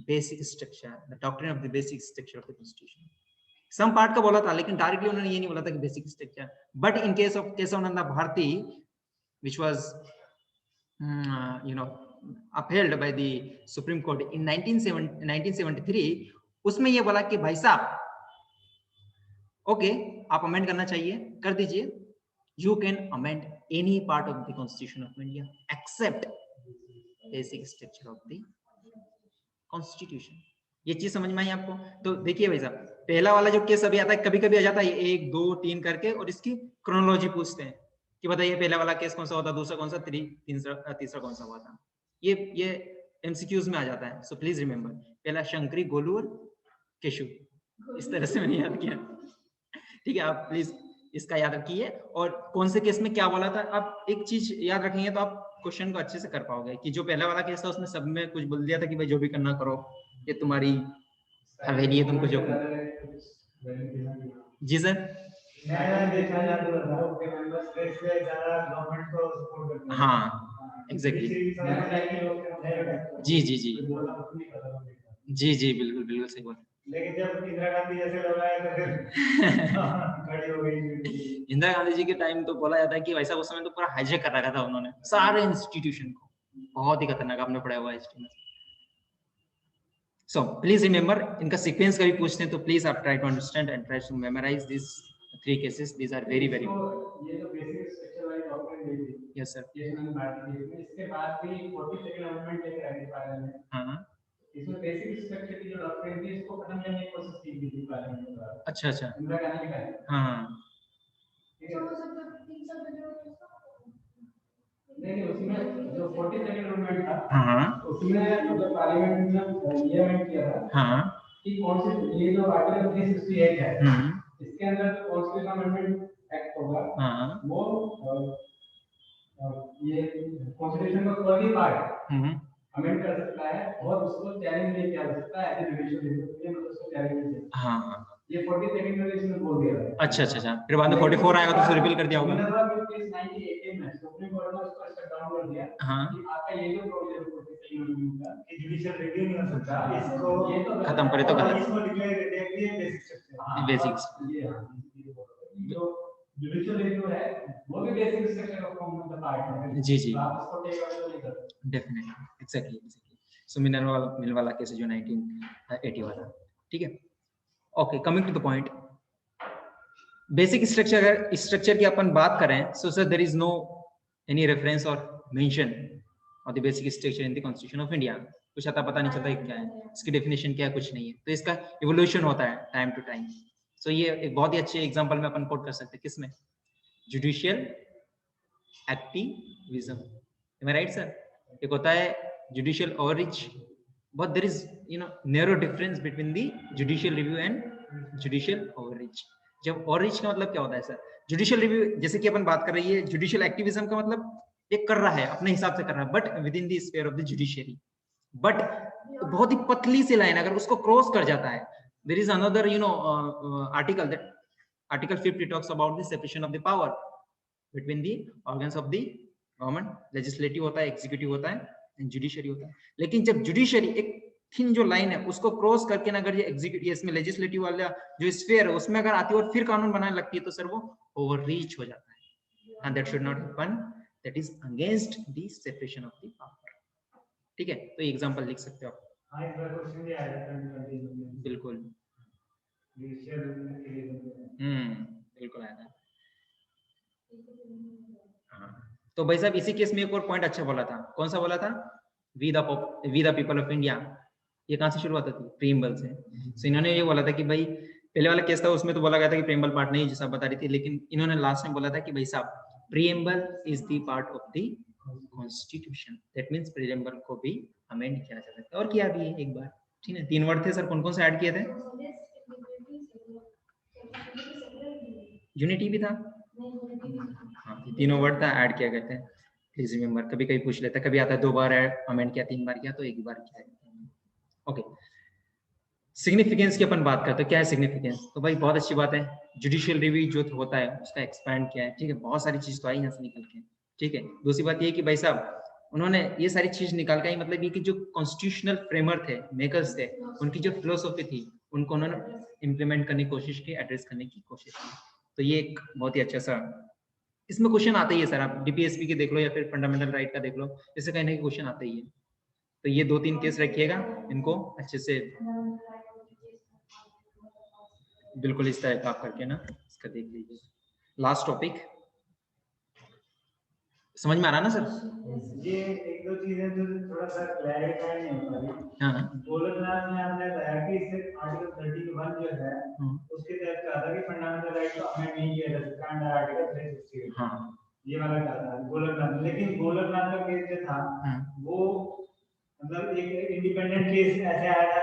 basic structure, the doctrine of the basic structure of the constitution. Some part का बोला था, लेकिन डायरेक्टली उन्होंने ये नहीं बोला था कि basic structure. But in case of Kesavananda Bharati which was upheld by the Supreme Court in 1973, उसमें ये बोला कि भाई साहब ओके आप अमेंड करना चाहिए, कर दीजिए, you can amend any part of the constitution of India accept basic structure of the Constitution. ये चीज समझ में आई आपको? तो देखिए भाई साहब, पहला वाला जो केस अभी आता है, कभी कभी आ जाता है 1 2 3 करके, और इसकी क्रोनोलॉजी पूछते हैं कि बताइए पहला वाला केस कौन सा होता, दूसरा कौन सा, तीसरा कौन सा हुआ था। ये एमसीक्यूज में आ जाता है। सो प्लीज रिमेंबर, पहला शंकरी, गोलू और केशु, इस तरह से मैंने याद किया, ठीक है। आप प्लीज इसका याद रखिए, और कौन से केस में क्या बोला था। आप एक चीज याद रखेंगे तो आप क्वेश्चन को अच्छे से कर पाओगे, कि जो पहला वाला केस था उसमें सब में कुछ बोल दिया था कि भाई जो भी करना करो, ये तुम्हारी हवेली है, तुमको जो जी सर। हाँ एग्जैक्टली, जी जी जी जी जी बिल्कुल बिल्कुल सही बात। लेकिन जब इंदिरा गांधी जैसे लोग आए तो फिर खड़ी हो गई। इंदिरा गांधी जी के टाइम तो बोला जाता है कि वैसा उस समय तो पूरा हाईजैक कर रखा था उन्होंने सारे इंस्टीट्यूशन को, बहुत ही खतरनाक, आपने पढ़ा हुआ है हिस्ट्री में। सो प्लीज रिमेंबर, इनका सीक्वेंस कभी पूछते हैं तो प्लीज आप try to understand and try to memorise this 3 cases, these are very very ये जो बेसिक स्ट्रक्चर वाली डॉक्ट्रिन दी थी, यस सर, ये मैंने बात की थी, इसके बाद भी 42nd अमेंडमेंट लेकर आई थी पार्लियामेंट। हाँ इसमें बेसिक स्ट्रक्चर की जो डॉक्ट्रिन थी इसको खत्म करने की कोशिश की गई थी पार्लियामेंट द्वारा। अच्छा अच्छा, इंदिरा गांधी के टाइम। हाँ नहीं, उसमें जो 42nd अमेंडमेंट था, हाँ उसमें मतलब पार्लियामेंट ने ये अमेंड किया था हाँ कि कौन से ये जो आर्टिकल 368 है, इसके अंदर जो कॉन्स्टिट्यूशन अमेंडमेंट एक्ट होगा, वो ये कॉन्स्टिट्यूशन का कोई भी पार्ट अमेंड कर सकता है और उसको चैलेंज नहीं किया जा सकता है एज ए जुडिशियल रिव्यू के, मतलब उसको चैलेंज नहीं किया। हाँ ये 42nd में इसमें बोल दिया है। अच्छा अच्छा अच्छा, फिर बाद में 44 आएगा तो उसे रिपील कर दिया होगा। केस 1918 में सुप्रीम कोर्ट ने उसको स्टेप डाउन कर दिया कि आपका ये जो प्रोविजन 42nd का कि जुडिशियल रिव्यू नहीं हो सकता, इसको ये तो खत्म करे तो गलत, इसको डिक्लेयर कर दिया कि ये बेसिक स्ट्रक्चर, बेसिक्स, ये जो जुडिशियल रिव्यू है वो भी बेसिक स्ट्रक्चर ऑफ फॉर्म का पार्ट है। जी जी आप उसको टेक अवे नहीं कर सकते। Definitely, exactly exactly. So mill वाला केस जो 1980 वाला, ठीक है। Okay, coming to the point, basic structure, अगर स्ट्रक्चर की अपन बात करें, so sir there is no any reference और mention of the basic structure in the constitution of India. कुछ आता पता नहीं चलता क्या है, इसकी डेफिनेशन क्या है, कुछ नहीं है, तो इसका इवोल्यूशन होता है टाइम टू टाइम। सो ये एक बहुत ही अच्छे एग्जांपल में अपन कोट कर सकते हैं, किसमें, judicial activism, am I right sir. एक होता है judicial overreach, but there is narrow difference between the judicial review and judicial overreach. जब ओवररीच का मतलब क्या होता है सर, जुडिशियल रिव्यू जैसे कि अपन बात कर रही है, जुडिशियल एक्टिविज्म का मतलब ये कर रहा है अपने हिसाब से कर रहा है, but with in the sphere of the judiciary, but बहुत ही पतली सी लाइन अगर उसको क्रॉस कर जाता है, there is another article, that article 50 talks about the separation of the power between the organs of the government, legislative होता है, एग्जीक्यूटिव होता है एंड जुडिशरी होता है। लेकिन जब जुडिशरी एक थिन जो लाइन है उसको क्रॉस करके ना अगर ये एग्जीक्यूटिव, इसमें लेजिस्लेटिव वाला जो स्फीयर है उसमें अगर आती है और फिर कानून बनाने लगती है, तो सर वो ओवररीच हो जाता है, and that should not happen, that is against the separation of the power. ठीक है, तो एग्जांपल लिख सकते हो आप। हां, एक बार क्वेश्चन भी आया था 2020 में। बिल्कुल, बिल्कुल आया था। तो भाई साहब इसी केस में एक और पॉइंट अच्छा बोला था, कौन सा बोला था, we the people of India, ये कहां से शुरुआत होती है, प्रीएम्बल से। सो इन्होंने ये बोला था कि भाई पहले वाला केस था उसमें तो बोला गया था कि प्रीएम्बल पार्ट नहीं, जैसा बता रही थी, लेकिन इन्होंने लास्ट में बोला था कि भाई साहब preamble is the part of the constitution, that means preamble को भी अमेंड किया जा सकता है, और किया भी है एक बार, ठीक है। 3 वर्ड थे सर, कौन कौन से ऐड किए थे, यूनिटी भी था, हाँ, तीनों वर्ड था ऐड किया गए थे, प्लीज रिमेंबर। कभी कभी पूछ लेता, कभी आता है 2 बार अमेंड किया, 3 बार किया, तो 1 बार किया। ओके, सिग्निफिकेंस की अपन बात करते हैं, क्या है सिग्निफिकेंस, तो भाई बहुत अच्छी बात है, जुडिशियल रिव्यू जो होता है उसका एक्सपैंड किया है, ठीक है, बहुत सारी चीज तो आई यहाँ से निकल के, ठीक है। दूसरी बात ये कि भाई साहब उन्होंने ये सारी चीज निकाल के आई, मतलब ये कि जो कॉन्स्टिट्यूशनल फ्रेमर थे, मेकर्स थे, उनकी जो फिलोसॉफी थी उनको उन्होंने इम्प्लीमेंट करने की कोशिश की, एड्रेस करने की कोशिश की, तो ये एक बहुत ही अच्छा सा, इसमें क्वेश्चन आते ही है सर, आप डीपीएसपी के देख लो या फिर फंडामेंटल राइट का देख लो, इससे कहीं ना कहीं क्वेश्चन आते ही है। तो ये 2-3 केस रखिएगा, इनको अच्छे से बिल्कुल इस तरह का आप करके ना इसका देख लीजिए। लास्ट टॉपिक समझ में आ रहा ना सर, ये एक दो चीजें जो थोड़ा सा क्लैरिफाई नहीं हो पा रही। हाँ गोलकनाथ में आपने बताया कि इसे आर्टिकल 31 जो है उसके तहत कहा था कि फंडामेंटल राइट को अमेंड नहीं किया जा सकता अंडर आर्टिकल 368, हाँ ये वाला कहा था गोलकनाथ। लेकिन गोलकनाथ का केस जो था वो मतलब एक इंडिपेंडेंट केस ऐसे आया था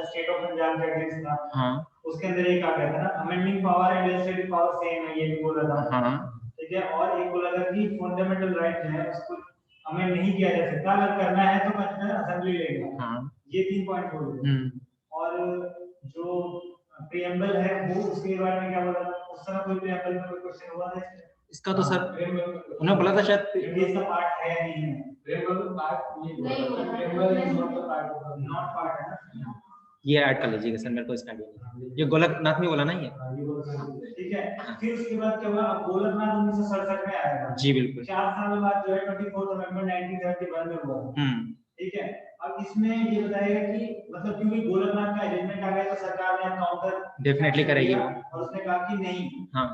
स्टेट ऑफ पंजाब के अगेंस्ट था, हाँ उसके अंदर ये कहा गया था ना amending power and legislative power same है, ये भी बोला था, हाँ ठीक है। और एक बोला था कि फंडामेंटल राइट जो है उसको अमेंड नहीं किया जा सकता, अगर करना है तो असेंबली लेगा, हाँ ये 3 पॉइंट बोले। और जो प्रीएम्बल है वो उसके बारे में क्या बोला था, उस समय कोई प्रीएम्बल में कोई क्वेश्चन हुआ था इसमें, इसका तो सर उन्होंने बोला था शायद इसका पार्ट है नहीं है, framework part framework is not the part, not part है ना, ये ऐड कर लीजिएगा सर, मेरे को इसका आइडिया नहीं। ये गोलकनाथ में बोला ना ये, ठीक है। फिर उसके बाद क्या हुआ, अब गोलकनाथ 1967 में आया था। जी बिल्कुल। 4 साल बाद जो है 24 नवंबर 1971 में हुआ। ठीक है। अब इसमें ये बताएगा कि मतलब क्योंकि गोलकनाथ का एजेंडमेंट आ गया तो सरकार ने काउंटर डेफिनेटली करेगी वो, और उसने कहा कि नहीं, हाँ,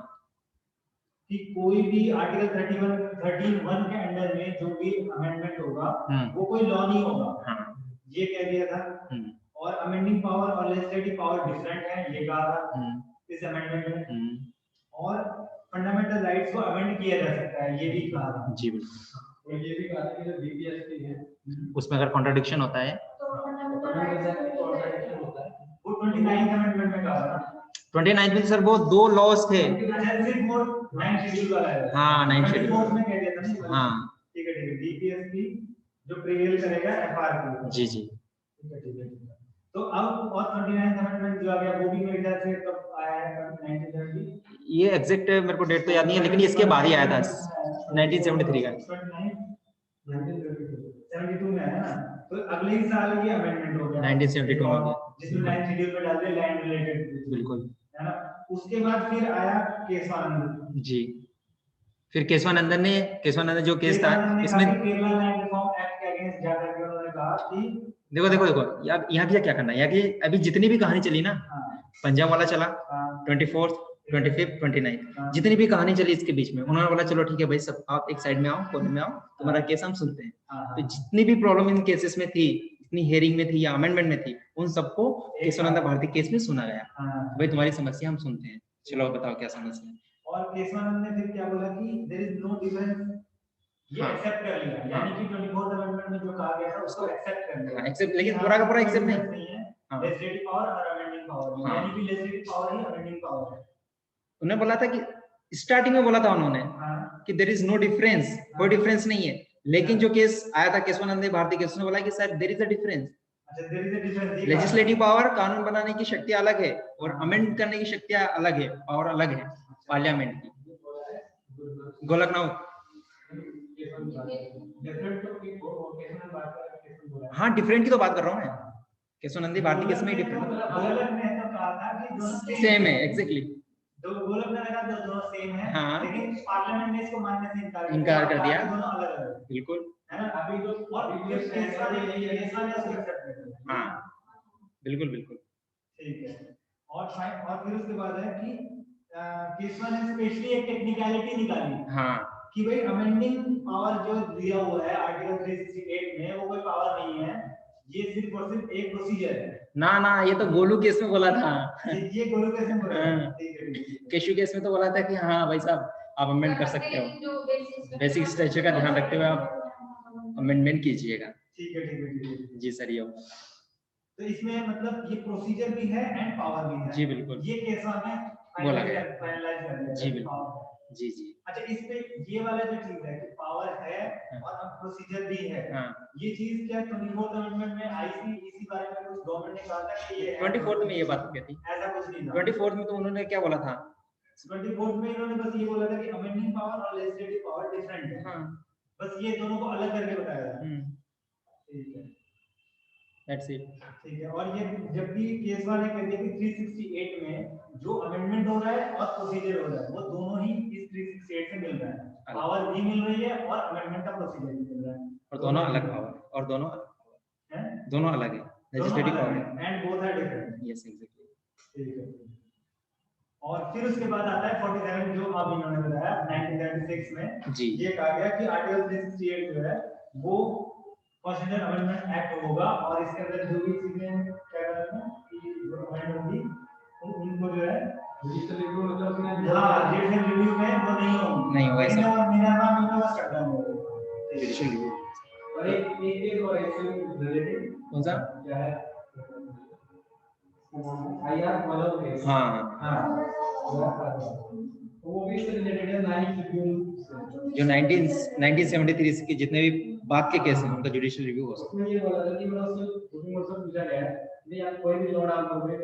कि कोई भी आर्टिकल 13(1) के अंडर में जो भी अमेंडमेंट होगा वो कोई लॉ नहीं होगा। हाँ। ये कह दिया था। और अमेंडिंग पावर और लेजिस्लेटिव पावर डिफरेंट है, ये कहा था इस अमेंडमेंट में। और फंडामेंटल राइट्स को अमेंड किया जा सकता है, ये भी कहा था। जी बिल्कुल। और ये भी कहा था कि जो बीपीएसपी है उसमें अगर कॉन्ट्रडिक्शन होता है तो कॉन्ट्रडिक्शन होता है, वो 29th अमेंडमेंट में कहा था। 29th में सर वो 2 लॉज थे। सिर्फ वो 9 शेड्यूल वाला है। हाँ 9 शेड्यूल में कह दिया था ना। हाँ ठीक है, ठीक है। बीपीएसपी जो प्रिवेल करेगा एफआरपी। जी जी ठीक है, ठीक है। तो अब और 29th अमेंडमेंट जो आ गया वो भी मेरे ख्याल से कब आया है, 1970। ये एग्जैक्ट मेरे को डेट तो याद नहीं है, लेकिन इसके बाद ही आया था 1973 का। 72 में है ना, तो अगले ही साल ये अमेंडमेंट हो गया 1972 में गया, जिसमें 9 शेड्यूल में डाल दिया लैंड रिलेटेड। बिल्कुल है ना। उसके बाद फिर आया केशवानंद जी। फिर केशवानंदन जो केस था इसमें केरला लैंड रिफॉर्म एक्ट के अगेंस्ट जाकर के उन्होंने कहा कि देखो यहाँ क्या करना है, यहाँ की अभी जितनी भी कहानी चली ना, पंजाब वाला चला 24th 25th 29th जितनी भी कहानी चली इसके बीच में, उन्होंने बोला चलो ठीक है भाई सब आप एक साइड में आओ, कोने में आओ, तुम्हारा केस हम सुनते हैं। तो जितनी भी प्रॉब्लम इन केसेस में थी, इतनी हेयरिंग में थी या अमेंडमेंट में थी, उन सबको केशवानंद भारती केस में सुना गया। भाई तुम्हारी समस्या हम सुनते हैं, चलो बताओ क्या समस्या है। और केशवानंद ने फिर क्या बोला कि देयर इज नो डिफरेंस, ये एक्सेप्ट कर लिया, यानी कि 24th अमेंडमेंट में जो कहा गया था उसको एक्सेप्ट कर लिया। एक्सेप्ट, लेकिन पूरा का पूरा एक्सेप्ट नहीं है। लेजिस्लेटिव पावर और अमेंडिंग पावर, यानी कि लेजिस्लेटिव पावर ही अमेंडिंग पावर है। उन्होंने बोला था कि स्टार्टिंग में बोला था उन्होंने कि देयर इज नो डिफरेंस, कोई डिफरेंस नहीं है, लेकिन जो केस आया था केशवानंद भारती केस में बोला कि sir there is a difference. अच्छा, there is a difference. Legislative power कानून बनाने की शक्ति अलग है और अमेंड करने की शक्ति अलग है, पावर अलग है पार्लियामेंट की। गोलकनाथ हाँ डिफरेंट की तो बात कर रहा हूँ मैं, केशवानंद भारती केस में डिफरेंट सेम है एग्जैक्टली। दोनों सेम है, हाँ, लेकिन पार्लियामेंट ने इसको मानने से इनकार कर दिया। दोनों अलग-अलग बिल्कुल है ना। अभी जो और फैसला नहीं है, फैसला ने उसको एक्सेप्ट कर लिया। हाँ बिल्कुल बिल्कुल ठीक है। और फिर उसके बाद है कि केशवा ने स्पेशली एक टेक्निकलिटी निकाली। हाँ, कि भाई अमेंडिंग पावर जो दिया हुआ है आर्टिकल 368 में वो कोई पावर नहीं है, ये सिर्फ और सिर्फ एक प्रोसीजर है। ना ये तो गोलू केस में बोला था। ये गोलू केस में बोला था। ठीक है। केशु केस में तो बोला था कि हाँ भाई साहब आप अमेंड कर सकते हो, बेसिक स्ट्रक्चर का ध्यान रखते हुए आप अमेंडमेंट कीजिएगा। ठीक है जी सर। ये तो इसमें मतलब ये प्रोसीजर भी है एंड पावर भी है। जी बिल्कुल, ये केस में बोला गया, फाइनलाइज कर दिया। जी बिल्कुल। जी अच्छा, इस पे ये वाला जो चीज है कि पावर है और अब प्रोसीजर भी है। ये चीज क्या 24th अमेंडमेंट में आई थी, इसी बारे में कुछ गवर्नमेंट ने कहा था कि ये 24th में ये बात क्या थी? ऐसा कुछ नहीं था। 24th में तो उन्होंने क्या बोला था? 24th में इन्होंने बस ये बोला था कि अमेंडिंग पावर और लेजिस्लेटिव पावर डिफरेंट है। बस ये दोनों को अलग करके बताया था। ठीक है, दैट्स इट। ठीक है। और ये जब भी केस वाले कहते हैं कि 368 में जो अमेंडमेंट हो रहा है और प्रोसीजर हो रहा है वो दोनों ही इस 368 से मिल रहा है, पावर भी मिल रही है और अमेंडमेंट का प्रोसीजर भी मिल रहा है, और दोनों अलग पावर और दोनों अलग है, legislative power and both are different. Yes exactly. ठीक है। और फिर उसके बाद आता है 47 जो अब इन्होंने बताया 1936 में जी, ये कहा गया कि आर्टिकल 368 जो है वो कॉन्स्टिट्यूशन अमेंडमेंट एक्ट होगा और इसके अंदर जो भी चीजें क्या करना है कि जो अमेंड होगी उनको जो है जुडिशियल रिव्यू मतलब उसमें जुडिशियल रिव्यू में वो नहीं होगा ऐसा मिनिमम बस करना होगा जुडिशियल रिव्यू। और एक और इससे रिलेटेड कौन सा क्या है आईआर फॉलो हां वो भी इससे रिलेटेड है 9 शेड्यूल जो 1973 के जितने भी बाद के केस हैं उनका जुडिशियल रिव्यू हो सकता है। उसमें ये बोला था कि मतलब उससे पूछा गया है नहीं आप कोई भी लॉ डाल दोगे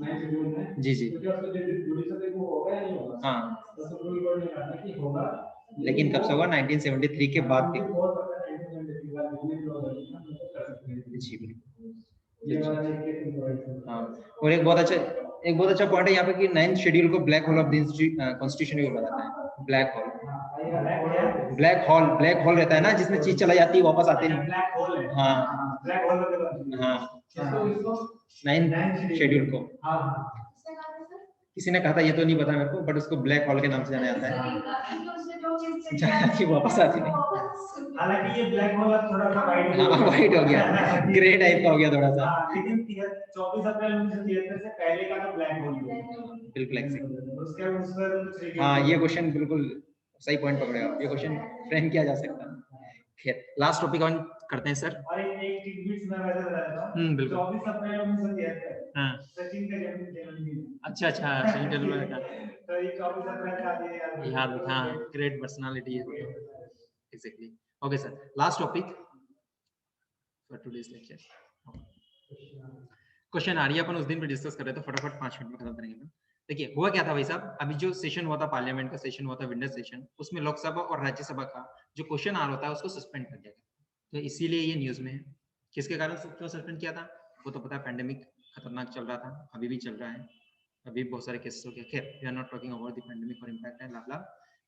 9 शेड्यूल में जी जी, क्योंकि उसका जुडिशियल रिव्यू होगा या नहीं होगा। हाँ, तो सुप्रीम कोर्ट ने कहा कि होगा, लेकिन कब से होगा? 1973 के बाद के। बहुत पता है 1973 के बाद जितने भी लॉ बने ना वो कर सकते हैं। जी बिल्कुल। ये वाला एक केस इंपॉर्टेंट। हाँ, और एक बहुत अच्छा पॉइंट है यहाँ पे कि 9th शेड्यूल को black hole of the constitution भी बताता है। ब्लैक होल रहता है ना जिसमें चीज चला जाती है वापस आती नहीं। ब्लैक होल है। हाँ ब्लैक होल हाँ, इसको 9th शेड्यूल को किसी ने कहा था, ये तो नहीं पता मेरे को, बट उसको ब्लैक होल के नाम से जाना जाता है। जाती वापस आती नहीं। हालांकि ये ब्लैक होल अब थोड़ा सा वाइट हो गया, ग्रे टाइप का हो गया थोड़ा सा। लेकिन 24 अप्रैल 1973 से पहले का तो ब्लैक होल है। बिल्कुल एग्जैक्टली। उसके उस पर हाँ, ये क्वेश्चन बिल्कुल सही पॉइंट पकड़े आप, ये क्वेश्चन फ्रेम किया जा सकता है। खैर, लास्ट टॉपिक ऑन करते हैं सर। और एक टिडबिट्स मैं वैसे बताता हूं। बिल्कुल। 24 अप्रैल 1973 हां, सचिन का जन्मदिन। अच्छा सचिन तेंदुलकर का तो ये 24 अप्रैल का दिन याद, हाँ, ग्रेट पर्सनालिटी है। Exactly. Okay sir, last topic for today's lecture. Question आ रही है, अपन उस दिन पे डिस्कस कर रहे थे, फटाफट 5 मिनट में खत्म करेंगे। देखिए हुआ क्या था भाई साहब, अभी जो सेशन हुआ था पार्लियामेंट का, सेशन हुआ था विंटर सेशन, उसमें लोकसभा और राज्यसभा का जो क्वेश्चन आ रहा था उसको सस्पेंड कर दिया गया। तो इसीलिए ये न्यूज में है। किसके कारण क्यों सस्पेंड किया था वो तो पता है, पैंडेमिक खतरनाक चल रहा था, अभी भी चल रहा है, अभी बहुत सारे केसेस हो गए। खैर, we are not talking about the pandemic और impact and blah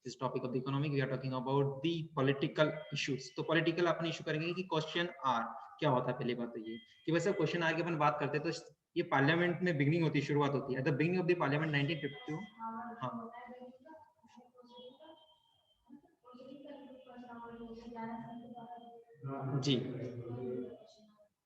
this topic of the economic, we are talking about the political issues. तो पॉलिटिकल अपन इशू करेंगे कि क्वेश्चन आर क्या होता है। पहली बात तो ये कि वैसे क्वेश्चन आर की अपन बात करते हैं तो ये पार्लियामेंट में बिगनिंग होती है, शुरुआत होती है at the beginning of the parliament 1952। हाँ जी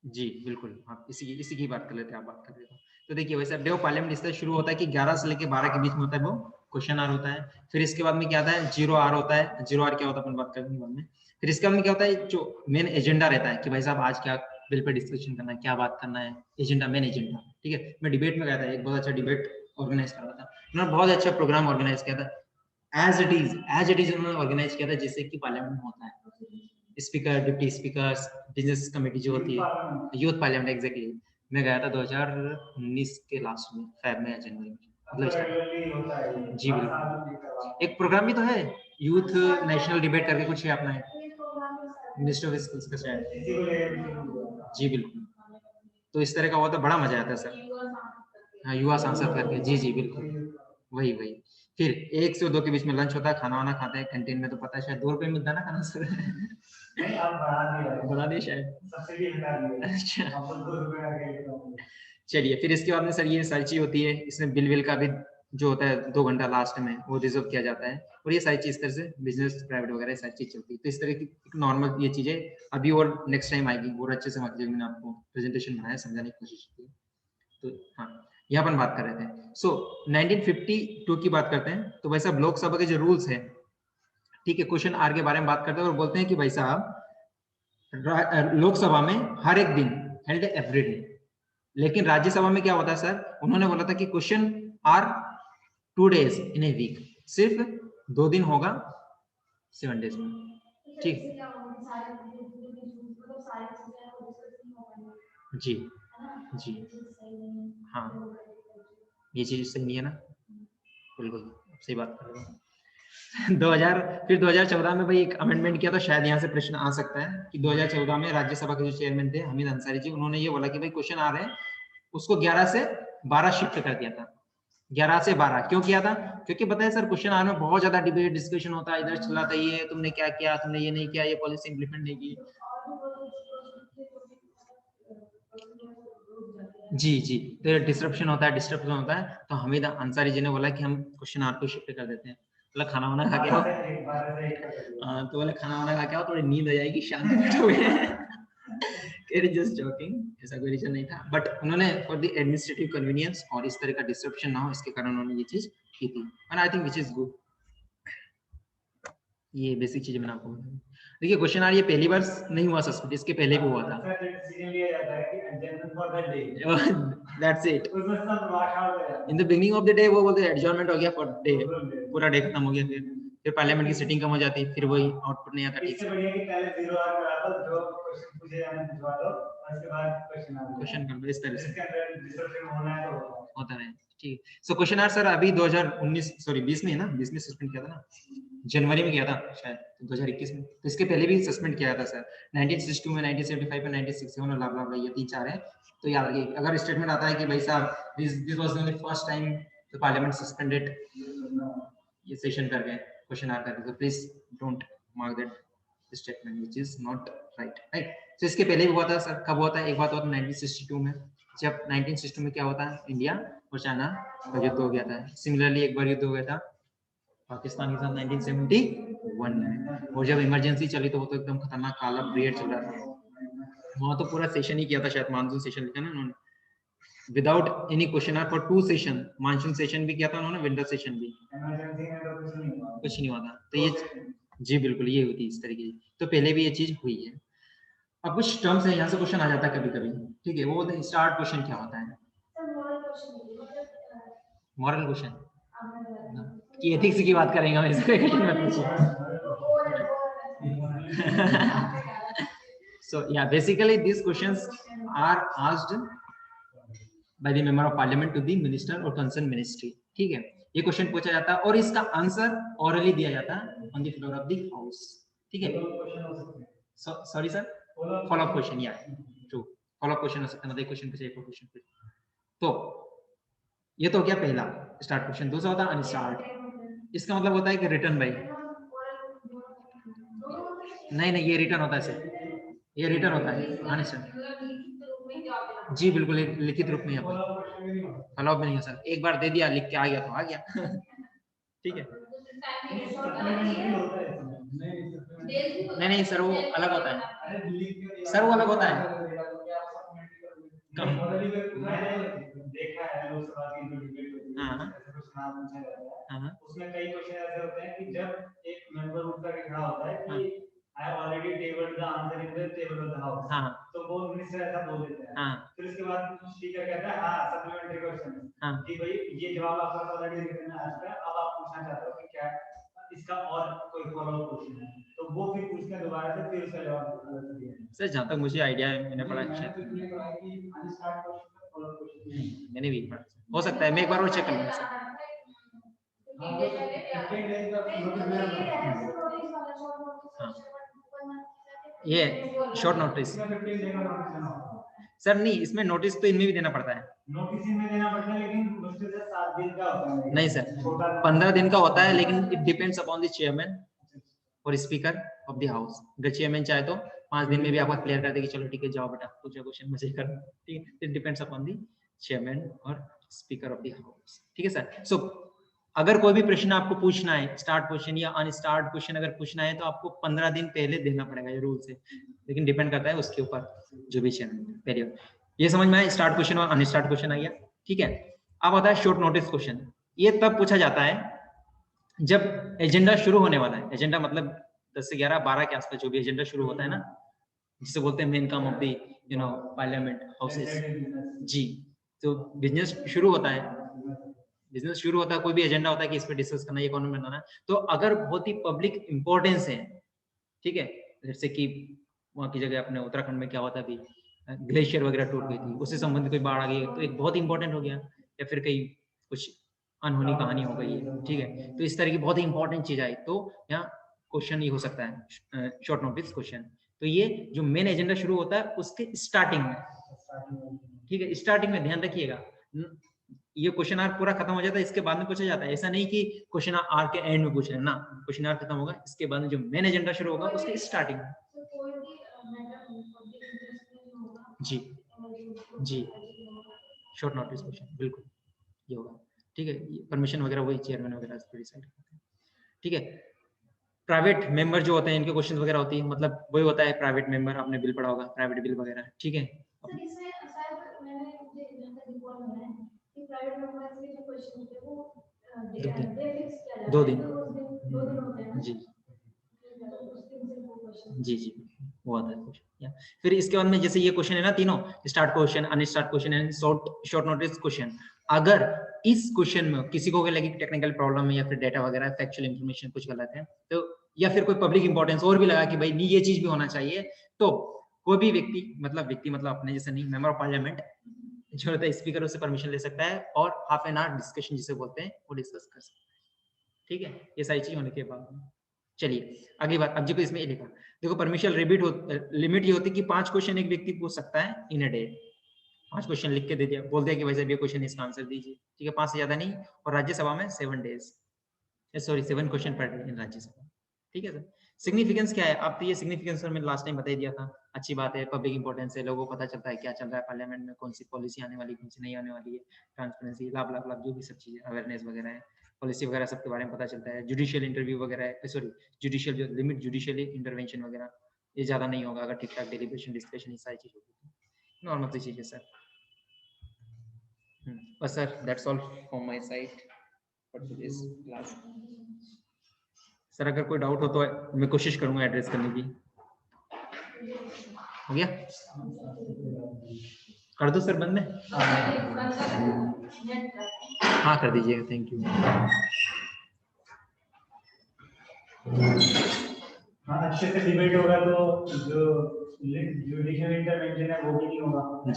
जी बिल्कुल, हाँ, इसी की बात कर लेते हैं, आप बात कर लेते हैं। तो देखिए वैसे डे ऑफ पार्लियामेंट इससे शुरू होता है कि 11 से लेके 12 के बीच में होता है वो क्वेश्चन आर होता है। फिर इसके बाद में क्या आता है, जीरो आर होता है। जीरो आर क्या होता है अपन बात करेंगे बाद में। फिर इसके बाद में क्या होता है, जो मेन एजेंडा रहता है कि भाई साहब आज क्या बिल पे डिस्कशन करना है, क्या बात करना है, एजेंडा, मेन एजेंडा। ठीक है, मैं डिबेट में गया था, एक बहुत अच्छा डिबेट ऑर्गेनाइज कर रहा था, उन्होंने बहुत अच्छा प्रोग्राम ऑर्गेनाइज किया था, एज इट इज उन्होंने ऑर्गेनाइज किया था जिससे कि पार्लियामेंट में होता है। Speaker, deputy speaker, business committee जो होती है, यूथ पार्लियामेंट, एग्जैक्टली। मैं गया था 2019 के लास्ट में, फेब में या जनवरी में, मतलब जी बिल्कुल। एक प्रोग्राम भी तो है, यूथ नेशनल डिबेट करके कुछ है अपना, है मिनिस्टर ऑफ स्किल्स का शायद। जी बिल्कुल, तो इस तरह का हुआ तो बड़ा मजा आता है सर। हाँ, युवा सांसद करके, जी जी बिल्कुल, वही वही। फिर 1 से 2 के बीच में लंच होता है, खाना वाना खाते हैं कैंटीन में, तो पता है शायद 2 रुपए मिलता है ना खाना सर। नहीं, अब बढ़ा दिया शायद, सब्सिडी हटा दी। अच्छा, अब 2 रुपए आ गए। चलिए फिर इसके बाद में सर ये सारी चीज होती है, इसमें बिल का भी जो होता है 2 घंटा लास्ट में वो रिजर्व किया जाता है, और ये सारी चीज इस तरह से बिजनेस प्राइवेट वगैरह सारी चीज चलती है। तो इस तरह की नॉर्मल ये चीजें अभी और नेक्स्ट टाइम आएगी और अच्छे से मैंने आपको प्रेजेंटेशन बनाया, समझाने की कोशिश की। तो हाँ, यहाँ पर बात कर रहे थे। सो 1952 की बात करते हैं, तो भाई साहब लोकसभा के जो रूल्स हैं, ठीक है, क्वेश्चन आर के बारे में बात करते हैं और बोलते हैं कि भाई साहब लोकसभा में हर एक दिन, हेल्ड एवरी डे, लेकिन राज्यसभा में क्या होता है सर, उन्होंने बोला था कि question hour 2 days in a week, सिर्फ 2 दिन होगा 7 days में। ठीक, जी जी, हाँ, ये चीज सही नहीं है ना, बिल्कुल सही बात कर रहे हो। 2000 फिर 2014 में भाई एक अमेंडमेंट किया, तो शायद यहाँ से प्रश्न आ सकता है कि 2014 में राज्यसभा के जो चेयरमैन थे हमीद अंसारी जी, उन्होंने ये बोला कि भाई क्वेश्चन आ रहे हैं, उसको 11 से 12 शिफ्ट कर दिया था। 11 से 12 क्यों किया था, क्योंकि बताया सर क्वेश्चन आने में बहुत ज्यादा डिबेट डिस्कशन होता है, इधर चला था ये तुमने क्या किया, तुमने ये नहीं किया, ये पॉलिसी इंप्लीमेंट नहीं की। जी जी, तो डिस्ट्रप्शन होता है, तो हमीद अंसारी जी ने बोला कि हम क्वेश्चन आर को शिफ्ट कर देते हैं। बोला खाना वाना खा के आओ, तो बोले खाना वाना खा के आओ, थोड़ी नींद आ जाएगी, शांति बैठोगे। जस्ट जोकिंग, ऐसा कोई रीजन नहीं था, बट उन्होंने फॉर द एडमिनिस्ट्रेटिव कन्वीनियंस और इस तरह का डिस्ट्रप्शन ना हो इसके कारण उन्होंने ये चीज की थी, and I think which is good. ये बेसिक चीज मैंने आपको बताई। देखिए क्वेश्चन आर ये पहली बार नहीं हुआ सस्पेंड, इसके पहले भी हुआ था। That's it. उसमें सब वॉश आउट हो जाता है। In the beginning of the day वो बोलते हैं एडजॉर्नमेंट हो गया फॉर डे, पूरा डे खत्म हो गया, फिर पार्लियामेंट की सिटिंग कम हो जाती है, फिर वही आउटपुट नहीं आता ठीक इससे से। बढ़िया कि पहले 0 आवर करा दो, जो क्वेश्चन पूछे जाने पूछवा दो, उसके बाद क्वेश्चन कर लो, इस तरह से इसके अंदर डिस्कशन होना है तो होता रहे। ठीक है। सो क्वेश्चन आर सर अभी 2019 सॉरी 20 में है ना, 20 में सस्पेंड किया था ना, जनवरी में किया था शायद 2021 में, तो इसके पहले भी सस्पेंड किया था सर 1962 में, 1975 में, 1967 में, लाभ ये 3-4 है। तो याद रखिए अगर स्टेटमेंट आता है कि भाई साहब this was the first time the parliament suspended ये सेशन कर गए क्वेश्चन आ कर, तो please don't mark that statement which is not right. तो इसके पहले भी हुआ था सर, कब हुआ था, एक बात हुआ था 1962 में, जब 1962 में क्या होता है, इंडिया और चाइना का युद्ध हो गया था। सिमिलरली एक बार युद्ध हो गया था पाकिस्तान के साथ 1971 में, और जब इमरजेंसी चली तो वो तो एकदम खतरनाक काला पीरियड चल रहा था, वहां तो पूरा सेशन ही किया था, शायद मानसून सेशन लिखा ना उन्होंने, without any question hour for 2 session, monsoon session भी किया था उन्होंने, विंटर सेशन भी, कुछ नहीं हुआ था। तो ये जी बिल्कुल ये होती है इस तरीके की, तो पहले भी ये चीज हुई है। अब कुछ टर्म्स है, यहाँ से क्वेश्चन आ जाता है कभी कभी, ठीक है, वो स्टार्ट क्वेश्चन क्या होता है, मॉरल क्वेश्चन कि एथिक्स की बात करेंगे हम, इसको क्वेश्चन मत पूछिए। So yeah, basically these questions are asked by the member of parliament to the minister or concerned ministry, ठीक है, ये क्वेश्चन पूछा जाता है और इसका आंसर ऑरली दिया जाता है on the floor of the house, ठीक है। Sorry sir, follow up question, या ट्रू, फॉलो अप क्वेश्चन हो सकता है, मतलब एक क्वेश्चन पूछे एक क्वेश्चन पूछे। तो ये तो हो गया पहला स्टार्ट क्वेश्चन। दूसरा होता है अनस्टार्ट, इसका मतलब होता है कि रिटर्न बाय, नहीं ये रिटर्न होता है सर, ये रिटर्न होता है अनस्टार्ट, जी बिल्कुल लिखित रूप में यहाँ पर फॉलो अप नहीं है सर, एक बार दे दिया लिख के आ गया तो आ गया। ठीक है, नहीं सर वो अलग होता है, सर वो अलग होता है। देखा है लोकसभा की जो डिबेट होती है, ऐसे कुछ नाम पूछा जाता है, उसमें कई क्वेश्चन ऐसे होते हैं कि जब एक मेंबर उठ कर खड़ा होता है कि I have already tabled the answer in the table of the house, तो वो मिनिस्टर ऐसा बोल देता है, फिर उसके बाद स्पीकर कहता है हाँ सप्लीमेंट्री क्वेश्चन कि भाई ये जवाब आपका ऑलरेडी रिटन है आज का, अब आप पूछना चाहते हो कि क्या इसका और कोई फॉलो अप क्वेश्चन है, तो वो फिर पूछते हैं दोबारा से, फिर उसका जवाब दिया सर। जहाँ तक मुझे आइडिया है, मैंने पढ़ा शायद मैंने भी पढ़ा, हो सकता है मैं एक बार और चेक कर लूंगा सर। ये शॉर्ट नोटिस सर, नहीं इसमें नोटिस तो इनमें भी देना पड़ता है, नोटिस इनमें देना पड़ता है, लेकिन मुश्किल से 7 दिन का होता है। नहीं सर 15 दिन का होता है, लेकिन it depends upon the chairman और स्पीकर ऑफ द हाउस। अगर चेयरमैन चाहे तो 5 दिन में भी आपका क्लियर कर दे कि चलो ठीक है जाओ बेटा पूछो क्वेश्चन मुझे कर, ठीक है, it depends upon the chairman और स्पीकर ऑफ द हाउस, ठीक है सर। सो अगर कोई भी प्रश्न आपको पूछना है, स्टार्ट क्वेश्चन या अनस्टार्ट क्वेश्चन अगर पूछना है, तो आपको 15 दिन पहले देना पड़ेगा, ये रूल है, लेकिन डिपेंड करता है उसके ऊपर जो भी चैनल पहले। ये समझ में आया, स्टार्ट क्वेश्चन और अनस्टार्ट क्वेश्चन आ गया, ठीक है। अब आता है शॉर्ट नोटिस क्वेश्चन, ये तब पूछा जाता है जब एजेंडा शुरू होने वाला है, एजेंडा मतलब 10 से 11 12 के आसपास जो भी एजेंडा शुरू होता है ना, जिसे बोलते हैं मेन काम ऑफ द पार्लियामेंट हाउसेस, जी। तो बिजनेस शुरू होता है, कोई भी एजेंडा होता है कि इस पे डिस्कस करना है, ये कौन बनाना है, तो अगर बहुत ही पब्लिक इंपॉर्टेंस है, ठीक है, जैसे कि वहाँ की जगह अपने उत्तराखंड में क्या होता है अभी, ग्लेशियर वगैरह टूट गई थी, उससे संबंधित कोई बाढ़ आ गई, तो एक बहुत इंपॉर्टेंट हो गया, या फिर कहीं कुछ अनहोनी कहानी हो गई है, ठीक है, तो इस तरह की बहुत ही इंपॉर्टेंट चीज आई, तो यहाँ क्वेश्चन ये हो सकता है शॉर्ट नोटिस क्वेश्चन। तो ये जो मेन एजेंडा शुरू होता है उसके स्टार्टिंग में, ठीक है, स्टार्टिंग में ध्यान रखिएगा, ये क्वेश्चन आर पूरा खत्म हो जाता है इसके बाद में पूछा जाता है, ऐसा नहीं कि क्वेश्चन आर के एंड में पूछ रहे हैं ना, क्वेश्चन आर खत्म होगा इसके बाद में जो मेन एजेंडा शुरू होगा उसके स्टार्टिंग में। जी जी, शॉर्ट नोटिस क्वेश्चन बिल्कुल ये होगा, ठीक है, परमिशन वगैरह वही चेयरमैन वगैरह डिसाइड करते हैं, ठीक है। प्राइवेट मेंबर जो होते हैं इनके क्वेश्चन वगैरह होती है, मतलब वही होता है प्राइवेट मेंबर, आपने बिल पढ़ा होगा, प्राइवेट बिल वगैरह, ठीक है। दो दिन जी जी जी, वो आता है क्वेश्चन, फिर इसके बाद में जैसे ये क्वेश्चन है ना तीनों, start question, unstarred question and short notice question, अगर इस क्वेश्चन में किसी को लगे कि टेक्निकल प्रॉब्लम है या फिर डेटा वगैरह फैक्चुअल इंफॉर्मेशन कुछ गलत है, तो या फिर कोई पब्लिक इंपॉर्टेंस और भी लगा कि भाई नहीं ये चीज भी होना चाहिए, तो कोई भी व्यक्ति मतलब अपने जैसे नहीं, मेंबर ऑफ पार्लियामेंट जो होता है स्पीकर उससे परमिशन ले सकता है और हाफ एन आवर डिस्कशन जिसे बोलते हैं वो डिस्कस कर सकते हैं। ठीक है, ये सारी चीज होने के बाद चलिए आगे बात। अब देखो इसमें लिखा, देखो परमिशन लिमिट ये होती है कि 5 क्वेश्चन एक व्यक्ति पूछ सकता है इन अ डे। 5 क्वेश्चन लिख के दे दिया, बोल दिया कि भाई साहब ये क्वेश्चन इसका आंसर दीजिए, ठीक है, 5 से ज्यादा नहीं। और राज्यसभा में 7 days, sorry 7 question per day in Rajya Sabha. ठीक है सर। सिग्निफिकेंस क्या है, आप तो ये सिग्निफिकेंस मैंने लास्ट टाइम बता ही दिया था, अच्छी बात है, पब्लिक इंपॉर्टेंस है, लोगों को पता चलता है क्या चल रहा है पार्लियामेंट में, कौन सी पॉलिसी आने वाली, कौन सी नहीं आने वाली है, ट्रांसपेरेंसी, लाभ लाभ लाभ जो भी सब चीजें अवेयरनेस वगैरह है, पॉलिसी वगैरह सबके बारे में पता चलता है। जुडिशियल इंटरव्यू वगैरह है, सॉरी जुडिशियल जो लिमिट जुडिशियल इंटरवेंशन वगैरह ये ज्यादा नहीं होगा अगर ठीक ठाक डेलिब्रेशन डिस्कशन ये सारी चीज होगी, नॉर्मल सी चीज है सर। बस sir that's all from my side for today's class. Sir अगर कोई डाउट हो तो मैं कोशिश करूंगा एड्रेस करने की। हो गया, कर दो सर बंद में। हाँ कर दीजिएगा, थैंक यू। हाँ अच्छे से डिबेट होगा तो जो जुडिशियल इंटरवेंशन है वो भी नहीं होगा।